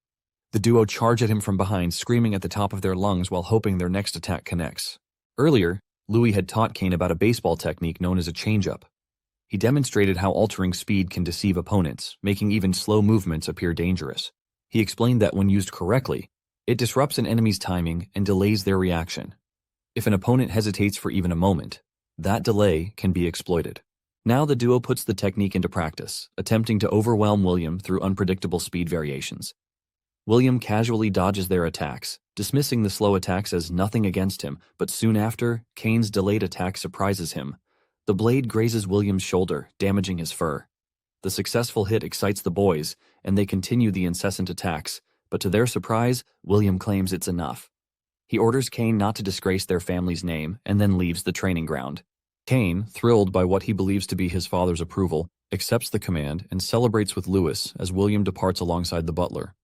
The duo charge at him from behind, screaming at the top of their lungs while hoping their next attack connects. Earlier, Louis had taught Kane about a baseball technique known as a changeup. He demonstrated how altering speed can deceive opponents, making even slow movements appear dangerous. He explained that when used correctly, it disrupts an enemy's timing and delays their reaction. If an opponent hesitates for even a moment, that delay can be exploited. Now the duo puts the technique into practice, attempting to overwhelm William through unpredictable speed variations. William casually dodges their attacks, dismissing the slow attacks as nothing against him, but soon after, Kane's delayed attack surprises him. The blade grazes William's shoulder, damaging his fur. The successful hit excites the boys, and they continue the incessant attacks, but to their surprise, William claims it's enough. He orders Kane not to disgrace their family's name and then leaves the training ground. Kane, thrilled by what he believes to be his father's approval, accepts the command and celebrates with Louis as William departs alongside the butler.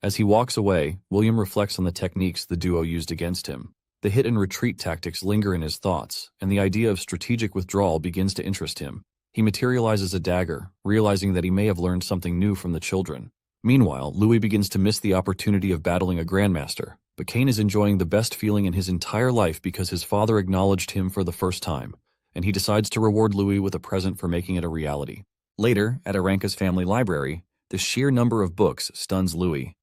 As he walks away, William reflects on the techniques the duo used against him. The hit and retreat tactics linger in his thoughts, and the idea of strategic withdrawal begins to interest him. He materializes a dagger, realizing that he may have learned something new from the children. Meanwhile, Louis begins to miss the opportunity of battling a grandmaster, but Kane is enjoying the best feeling in his entire life because his father acknowledged him for the first time, and he decides to reward Louis with a present for making it a reality. Later, at Aranka's family library, the sheer number of books stuns Louis,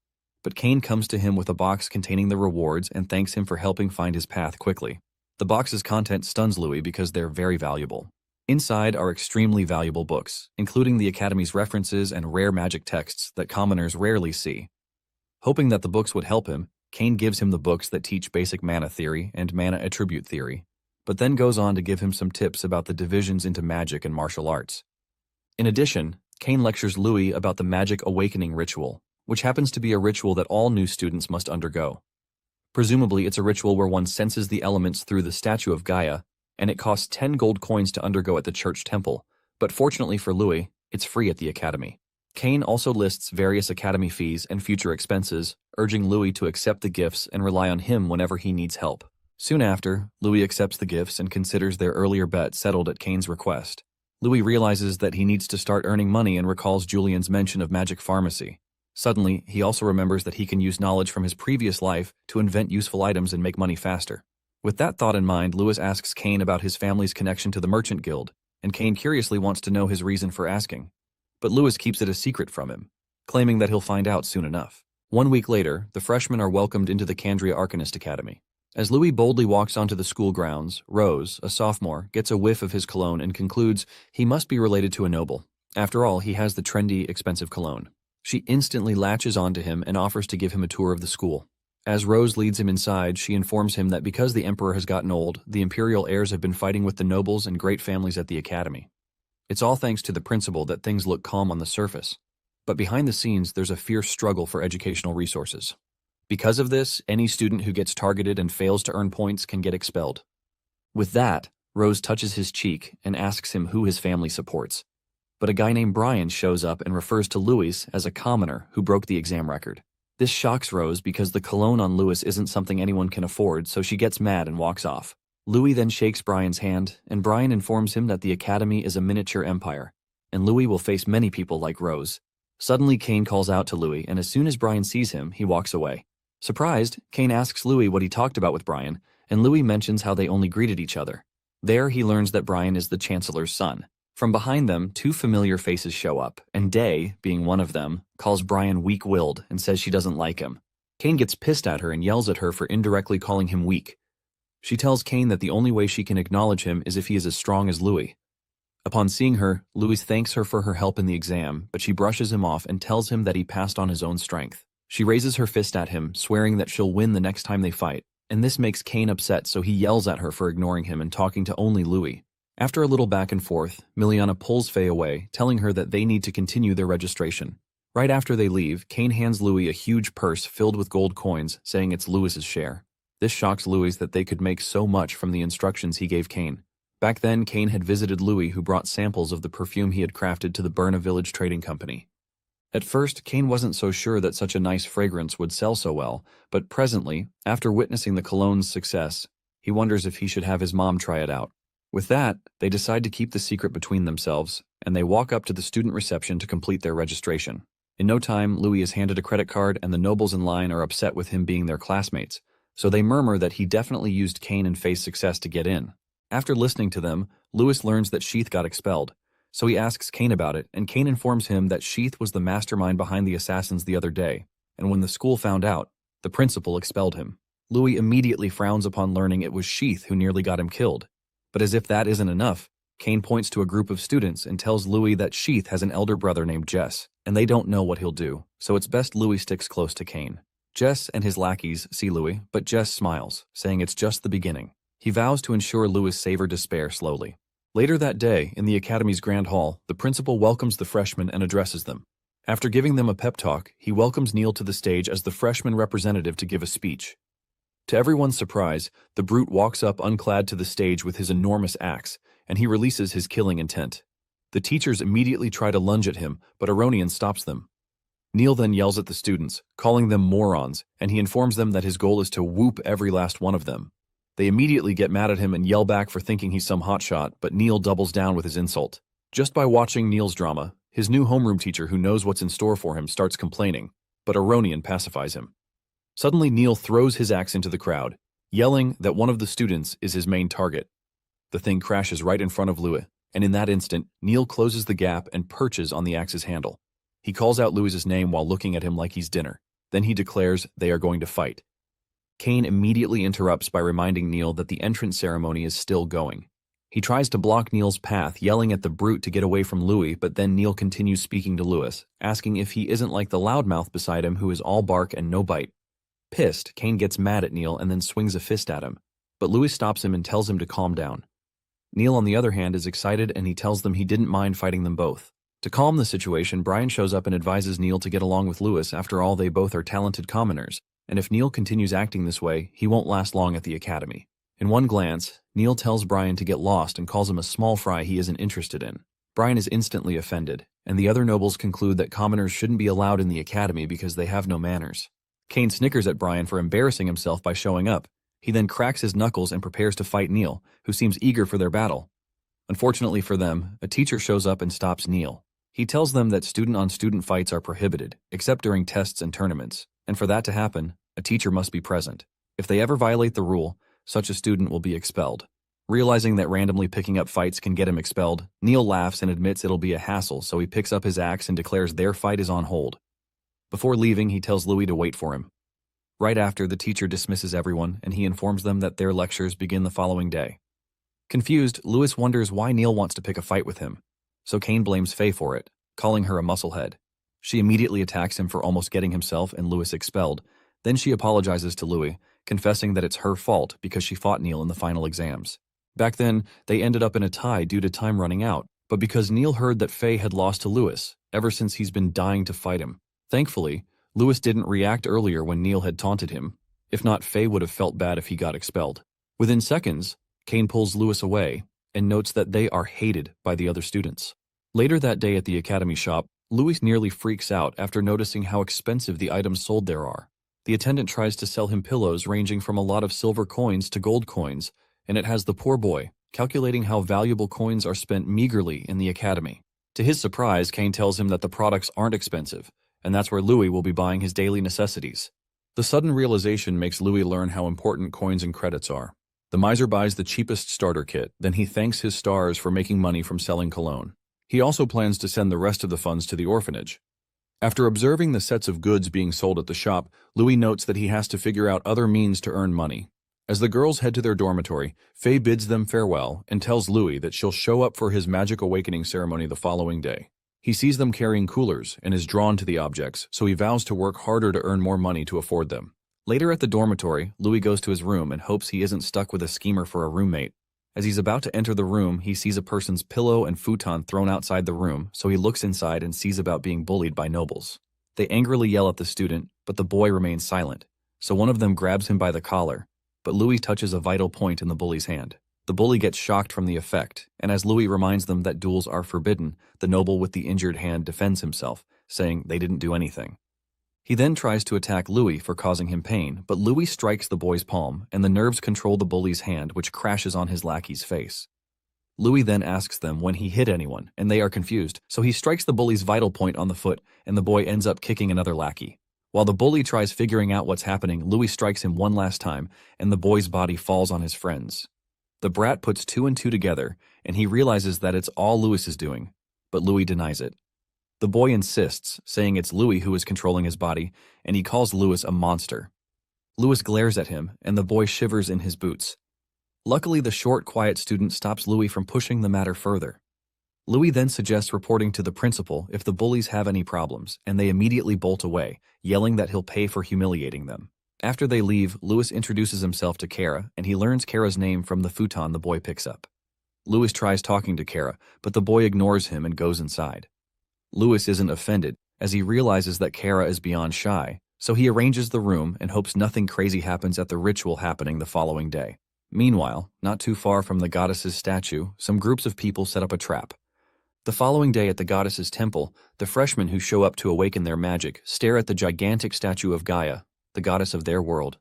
but Kane comes to him with a box containing the rewards and thanks him for helping find his path quickly. The box's content stuns Louis because they're very valuable. Inside are extremely valuable books, including the Academy's references and rare magic texts that commoners rarely see. Hoping that the books would help him, Kane gives him the books that teach basic mana theory and mana attribute theory, but then goes on to give him some tips about the divisions into magic and martial arts. In addition, Kane lectures Louis about the Magic Awakening ritual, which happens to be a ritual that all new students must undergo. Presumably, it's a ritual where one senses the elements through the statue of Gaia, and it costs 10 gold coins to undergo at the church temple, but fortunately for Louis, it's free at the academy. Kane also lists various academy fees and future expenses, urging Louis to accept the gifts and rely on him whenever he needs help. Soon after, Louis accepts the gifts and considers their earlier bet settled at Kane's request. Louis realizes that he needs to start earning money and recalls Julian's mention of magic pharmacy. Suddenly, he also remembers that he can use knowledge from his previous life to invent useful items and make money faster. With that thought in mind, Louis asks Kane about his family's connection to the Merchant Guild, and Kane curiously wants to know his reason for asking. But Louis keeps it a secret from him, claiming that he'll find out soon enough. 1 week later, the freshmen are welcomed into the Candria Arcanist Academy. As Louis boldly walks onto the school grounds, Rose, a sophomore, gets a whiff of his cologne and concludes he must be related to a noble. After all, he has the trendy, expensive cologne. She instantly latches onto him and offers to give him a tour of the school. As Rose leads him inside, she informs him that because the emperor has gotten old, the imperial heirs have been fighting with the nobles and great families at the academy. It's all thanks to the principal that things look calm on the surface. But behind the scenes, there's a fierce struggle for educational resources. Because of this, any student who gets targeted and fails to earn points can get expelled. With that, Rose touches his cheek and asks him who his family supports. But a guy named Brian shows up and refers to Louis as a commoner who broke the exam record. This shocks Rose because the cologne on Louis isn't something anyone can afford, so she gets mad and walks off. Louis then shakes Brian's hand, and Brian informs him that the academy is a miniature empire, and Louis will face many people like Rose. Suddenly, Kane calls out to Louis, and as soon as Brian sees him, he walks away. Surprised, Kane asks Louis what he talked about with Brian, and Louis mentions how they only greeted each other. There, he learns that Brian is the Chancellor's son. From behind them, two familiar faces show up, and Day, being one of them, calls Brian weak-willed and says she doesn't like him. Kane gets pissed at her and yells at her for indirectly calling him weak. She tells Kane that the only way she can acknowledge him is if he is as strong as Louis. Upon seeing her, Louis thanks her for her help in the exam, but she brushes him off and tells him that he passed on his own strength. She raises her fist at him, swearing that she'll win the next time they fight, and this makes Kane upset, so he yells at her for ignoring him and talking to only Louis. After a little back and forth, Miliana pulls Faye away, telling her that they need to continue their registration. Right after they leave, Kane hands Louis a huge purse filled with gold coins, saying it's Louis's share. This shocks Louis that they could make so much from the instructions he gave Kane. Back then, Kane had visited Louis, who brought samples of the perfume he had crafted to the Burna Village Trading Company. At first, Kane wasn't so sure that such a nice fragrance would sell so well, but presently, after witnessing the cologne's success, he wonders if he should have his mom try it out. With that, they decide to keep the secret between themselves, and they walk up to the student reception to complete their registration. In no time, Louis is handed a credit card, and the nobles in line are upset with him being their classmates, so they murmur that he definitely used Kane and Faye's success to get in. After listening to them, Louis learns that Sheath got expelled, so he asks Kane about it, and Kane informs him that Sheath was the mastermind behind the assassins the other day, and when the school found out, the principal expelled him. Louis immediately frowns upon learning it was Sheath who nearly got him killed. But as if that isn't enough, Kane points to a group of students and tells Louis that Sheath has an elder brother named Jess, and they don't know what he'll do, so it's best Louis sticks close to Kane. Jess and his lackeys see Louis, but Jess smiles, saying it's just the beginning. He vows to ensure Louis savor despair slowly. Later that day, in the Academy's Grand Hall, the principal welcomes the freshmen and addresses them. After giving them a pep talk, he welcomes Neil to the stage as the freshman representative to give a speech. To everyone's surprise, the brute walks up unclad to the stage with his enormous axe, and he releases his killing intent. The teachers immediately try to lunge at him, but Aronian stops them. Neil then yells at the students, calling them morons, and he informs them that his goal is to whoop every last one of them. They immediately get mad at him and yell back for thinking he's some hotshot, but Neil doubles down with his insult. Just by watching Neil's drama, his new homeroom teacher who knows what's in store for him starts complaining, but Aronian pacifies him. Suddenly, Neil throws his axe into the crowd, yelling that one of the students is his main target. The thing crashes right in front of Louis, and in that instant, Neil closes the gap and perches on the axe's handle. He calls out Louis's name while looking at him like he's dinner. Then he declares they are going to fight. Kane immediately interrupts by reminding Neil that the entrance ceremony is still going. He tries to block Neil's path, yelling at the brute to get away from Louis, but then Neil continues speaking to Louis, asking if he isn't like the loudmouth beside him who is all bark and no bite. Pissed, Kane gets mad at Neil and then swings a fist at him, but Louis stops him and tells him to calm down. Neil, on the other hand, is excited and he tells them he didn't mind fighting them both. To calm the situation, Brian shows up and advises Neil to get along with Louis. After all, they both are talented commoners, and if Neil continues acting this way, he won't last long at the academy. In one glance, Neil tells Brian to get lost and calls him a small fry he isn't interested in. Brian is instantly offended, and the other nobles conclude that commoners shouldn't be allowed in the academy because they have no manners. Kane snickers at Brian for embarrassing himself by showing up. He then cracks his knuckles and prepares to fight Neil, who seems eager for their battle. Unfortunately for them, a teacher shows up and stops Neil. He tells them that student-on-student fights are prohibited, except during tests and tournaments, and for that to happen, a teacher must be present. If they ever violate the rule, such a student will be expelled. Realizing that randomly picking up fights can get him expelled, Neil laughs and admits it'll be a hassle, so he picks up his axe and declares their fight is on hold. Before leaving, he tells Louis to wait for him. Right after, the teacher dismisses everyone and he informs them that their lectures begin the following day. Confused, Lewis wonders why Neil wants to pick a fight with him, so Kane blames Faye for it, calling her a musclehead. She immediately attacks him for almost getting himself and Lewis expelled. Then she apologizes to Louis, confessing that it's her fault because she fought Neil in the final exams. Back then, they ended up in a tie due to time running out, but because Neil heard that Faye had lost to Lewis, ever since he's been dying to fight him. Thankfully, Lewis didn't react earlier when Neil had taunted him. If not, Faye would have felt bad if he got expelled. Within seconds, Kane pulls Lewis away and notes that they are hated by the other students. Later that day at the academy shop, Louis nearly freaks out after noticing how expensive the items sold there are. The attendant tries to sell him pillows ranging from a lot of silver coins to gold coins, and it has the poor boy calculating how valuable coins are spent meagerly in the academy. To his surprise, Kane tells him that the products aren't expensive, and that's where Louis will be buying his daily necessities. The sudden realization makes Louis learn how important coins and credits are. The miser buys the cheapest starter kit, then he thanks his stars for making money from selling cologne. He also plans to send the rest of the funds to the orphanage. After observing the sets of goods being sold at the shop, Louis notes that he has to figure out other means to earn money. As the girls head to their dormitory, Faye bids them farewell and tells Louis that she'll show up for his magic awakening ceremony the following day. He sees them carrying coolers and is drawn to the objects, so he vows to work harder to earn more money to afford them. Later at the dormitory, Louis goes to his room and hopes he isn't stuck with a schemer for a roommate. As he's about to enter the room, he sees a person's pillow and futon thrown outside the room, so he looks inside and sees about being bullied by nobles. They angrily yell at the student, but the boy remains silent, so one of them grabs him by the collar, but Louis touches a vital point in the bully's hand. The bully gets shocked from the effect, and as Louis reminds them that duels are forbidden, the noble with the injured hand defends himself, saying they didn't do anything. He then tries to attack Louis for causing him pain, but Louis strikes the boy's palm, and the nerves control the bully's hand, which crashes on his lackey's face. Louis then asks them when he hit anyone, and they are confused, so he strikes the bully's vital point on the foot, and the boy ends up kicking another lackey. While the bully tries figuring out what's happening, Louis strikes him one last time, and the boy's body falls on his friends. The brat puts two and two together, and he realizes that it's all Louis is doing, but Louis denies it. The boy insists, saying it's Louis who is controlling his body, and he calls Louis a monster. Louis glares at him, and the boy shivers in his boots. Luckily, the short, quiet student stops Louis from pushing the matter further. Louis then suggests reporting to the principal if the bullies have any problems, and they immediately bolt away, yelling that he'll pay for humiliating them. After they leave, Louis introduces himself to Kara, and he learns Kara's name from the futon the boy picks up. Louis tries talking to Kara, but the boy ignores him and goes inside. Louis isn't offended, as he realizes that Kara is beyond shy, so he arranges the room and hopes nothing crazy happens at the ritual happening the following day. Meanwhile, not too far from the goddess's statue, some groups of people set up a trap. The following day at the goddess's temple, the freshmen who show up to awaken their magic stare at the gigantic statue of Gaia, the goddess of their world.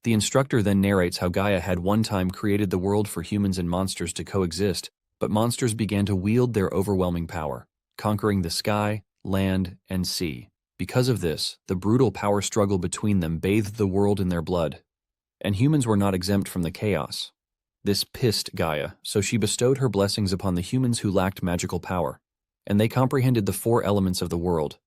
The instructor then narrates how Gaia had one time created the world for humans and monsters to coexist, but monsters began to wield their overwhelming power, conquering the sky, land, and sea. Because of this, the brutal power struggle between them bathed the world in their blood, and humans were not exempt from the chaos. This pissed Gaia, so she bestowed her blessings upon the humans who lacked magical power, and they comprehended the four elements of the world.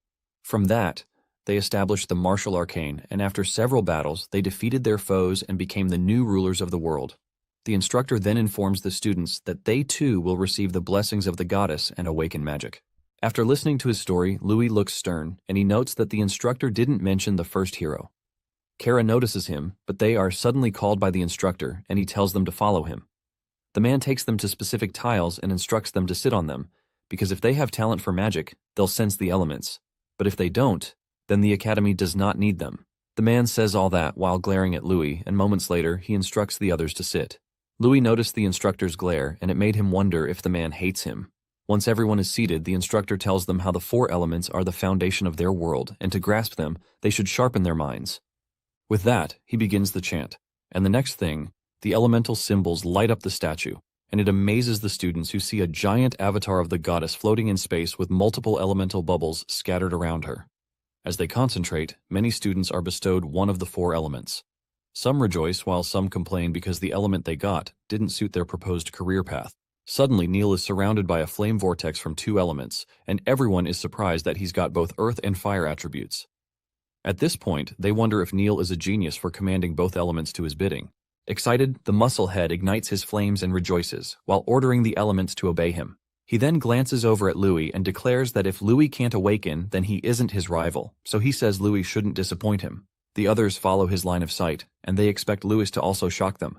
From that, they established the martial arcane, and after several battles, they defeated their foes and became the new rulers of the world. The instructor then informs the students that they too will receive the blessings of the goddess and awaken magic. After listening to his story, Louis looks stern, and he notes that the instructor didn't mention the first hero. Kara notices him, but they are suddenly called by the instructor, and he tells them to follow him. The man takes them to specific tiles and instructs them to sit on them, because if they have talent for magic, they'll sense the elements. But if they don't, then the academy does not need them. The man says all that while glaring at Louis, and moments later, he instructs the others to sit. Louis noticed the instructor's glare, and it made him wonder if the man hates him. Once everyone is seated, the instructor tells them how the four elements are the foundation of their world, and to grasp them, they should sharpen their minds. With that, he begins the chant, and the next thing, the elemental symbols light up the statue, and it amazes the students who see a giant avatar of the goddess floating in space with multiple elemental bubbles scattered around her. As they concentrate, many students are bestowed one of the four elements. Some rejoice while some complain because the element they got didn't suit their proposed career path. Suddenly, Neil is surrounded by a flame vortex from two elements, and everyone is surprised that he's got both earth and fire attributes. At this point, they wonder if Neil is a genius for commanding both elements to his bidding. Excited, the muscle head ignites his flames and rejoices, while ordering the elements to obey him. He then glances over at Louis and declares that if Louis can't awaken, then he isn't his rival, so he says Louis shouldn't disappoint him. The others follow his line of sight, and they expect Louis to also shock them.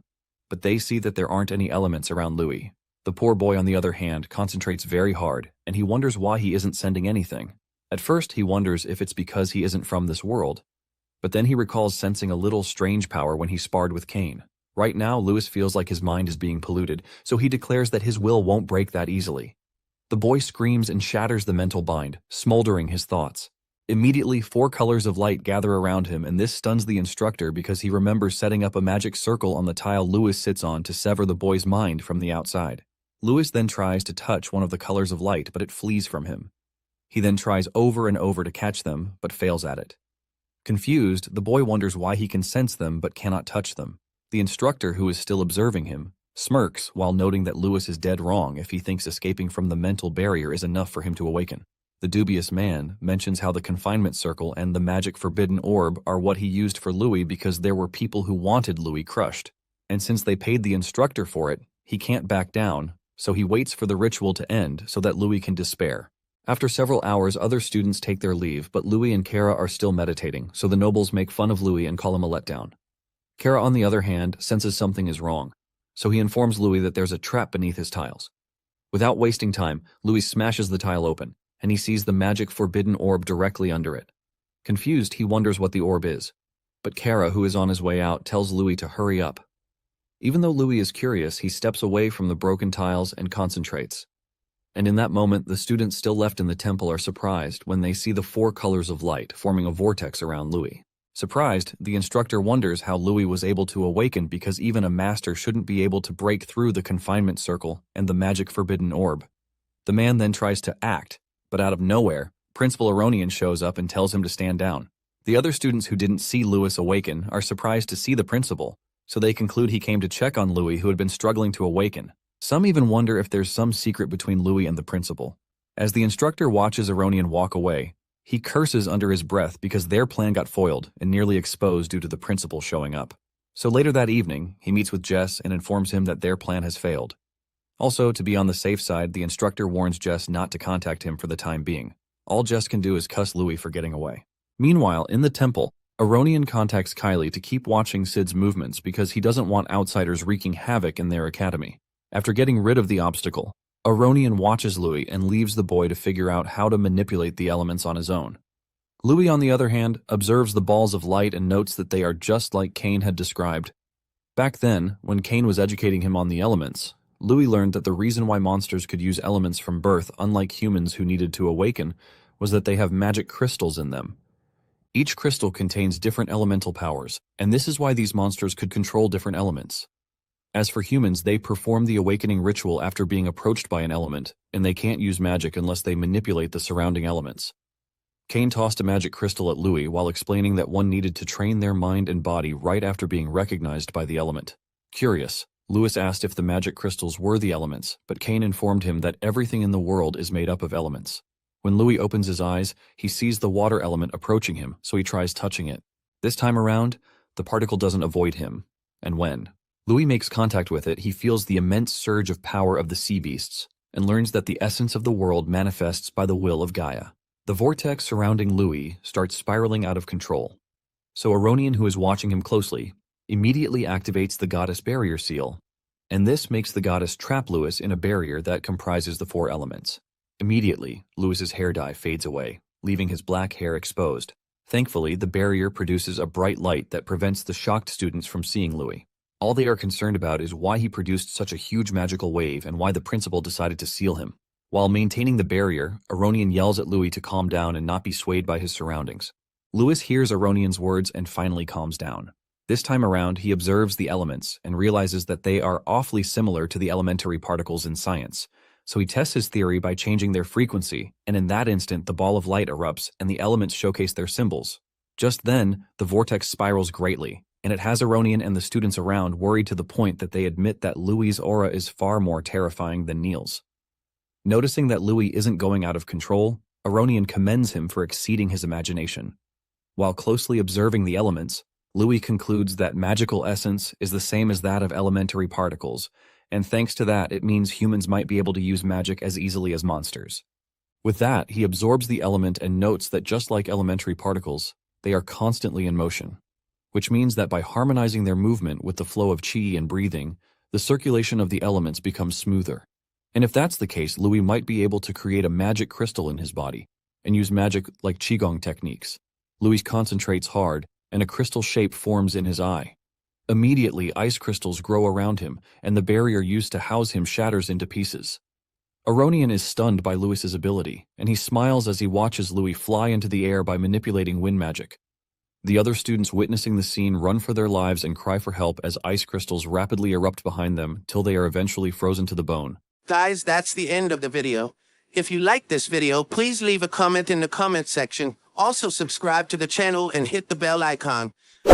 But they see that there aren't any elements around Louis. The poor boy, on the other hand, concentrates very hard, and he wonders why he isn't sending anything. At first, he wonders if it's because he isn't from this world. But then he recalls sensing a little strange power when he sparred with Cain. Right now, Louis feels like his mind is being polluted, so he declares that his will won't break that easily. The boy screams and shatters the mental bind, smoldering his thoughts. Immediately, 4 colors of light gather around him, and this stuns the instructor because he remembers setting up a magic circle on the tile Louis sits on to sever the boy's mind from the outside. Louis then tries to touch one of the colors of light, but it flees from him. He then tries over and over to catch them, but fails at it. Confused, the boy wonders why he can sense them but cannot touch them. The instructor, who is still observing him, smirks while noting that Louis is dead wrong if he thinks escaping from the mental barrier is enough for him to awaken. The dubious man mentions how the confinement circle and the magic forbidden orb are what he used for Louis because there were people who wanted Louis crushed. And since they paid the instructor for it, he can't back down, so he waits for the ritual to end so that Louis can despair. After several hours, other students take their leave, but Louis and Kara are still meditating, so the nobles make fun of Louis and call him a letdown. Kara, on the other hand, senses something is wrong, so he informs Louis that there's a trap beneath his tiles. Without wasting time, Louis smashes the tile open, and he sees the magic forbidden orb directly under it. Confused, he wonders what the orb is, but Kara, who is on his way out, tells Louis to hurry up. Even though Louis is curious, he steps away from the broken tiles and concentrates. And in that moment, the students still left in the temple are surprised when they see the 4 colors of light forming a vortex around Louis. Surprised, the instructor wonders how Louis was able to awaken because even a master shouldn't be able to break through the confinement circle and the magic forbidden orb. The man then tries to act, but out of nowhere, Principal Aronian shows up and tells him to stand down. The other students who didn't see Louis awaken are surprised to see the principal, so they conclude he came to check on Louis, who had been struggling to awaken. Some even wonder if there's some secret between Louis and the principal. As the instructor watches Aronian walk away, he curses under his breath because their plan got foiled and nearly exposed due to the principal showing up. So later that evening, he meets with Jess and informs him that their plan has failed. Also, to be on the safe side, the instructor warns Jess not to contact him for the time being. All Jess can do is cuss Louis for getting away. Meanwhile, in the temple, Aronian contacts Kylie to keep watching Sid's movements because he doesn't want outsiders wreaking havoc in their academy. After getting rid of the obstacle, Aronian watches Louis and leaves the boy to figure out how to manipulate the elements on his own. Louis, on the other hand, observes the balls of light and notes that they are just like Cain had described. Back then, when Cain was educating him on the elements, Louis learned that the reason why monsters could use elements from birth, unlike humans who needed to awaken, was that they have magic crystals in them. Each crystal contains different elemental powers, and this is why these monsters could control different elements. As for humans, they perform the awakening ritual after being approached by an element, and they can't use magic unless they manipulate the surrounding elements. Cain tossed a magic crystal at Louis while explaining that one needed to train their mind and body right after being recognized by the element. Curious, Louis asked if the magic crystals were the elements, but Cain informed him that everything in the world is made up of elements. When Louis opens his eyes, he sees the water element approaching him, so he tries touching it. This time around, the particle doesn't avoid him, and when Louis makes contact with it, he feels the immense surge of power of the sea beasts, and learns that the essence of the world manifests by the will of Gaia. The vortex surrounding Louis starts spiraling out of control. So Aronian, who is watching him closely, immediately activates the goddess barrier seal, and this makes the goddess trap Louis in a barrier that comprises the 4 elements. Immediately, Louis's hair dye fades away, leaving his black hair exposed. Thankfully, the barrier produces a bright light that prevents the shocked students from seeing Louis. All they are concerned about is why he produced such a huge magical wave and why the principal decided to seal him. While maintaining the barrier, Aronian yells at Louis to calm down and not be swayed by his surroundings. Louis hears Aronian's words and finally calms down. This time around, he observes the elements and realizes that they are awfully similar to the elementary particles in science. So he tests his theory by changing their frequency, and in that instant the ball of light erupts and the elements showcase their symbols. Just then, the vortex spirals greatly, and it has Aronian and the students around worried to the point that they admit that Louis' aura is far more terrifying than Neil's. Noticing that Louis isn't going out of control, Aronian commends him for exceeding his imagination. While closely observing the elements, Louis concludes that magical essence is the same as that of elementary particles, and thanks to that, it means humans might be able to use magic as easily as monsters. With that, he absorbs the element and notes that just like elementary particles, they are constantly in motion, which means that by harmonizing their movement with the flow of qi and breathing, the circulation of the elements becomes smoother. And if that's the case, Louis might be able to create a magic crystal in his body and use magic like qigong techniques. Louis concentrates hard, and a crystal shape forms in his eye. Immediately, ice crystals grow around him, and the barrier used to house him shatters into pieces. Aronian is stunned by Louis's ability, and he smiles as he watches Louis fly into the air by manipulating wind magic. The other students witnessing the scene run for their lives and cry for help as ice crystals rapidly erupt behind them till they are eventually frozen to the bone. Guys, that's the end of the video. If you like this video, please leave a comment in the comment section. Also subscribe to the channel and hit the bell icon.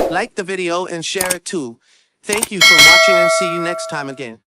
Like the video and share it too. Thank you for watching and see you next time again.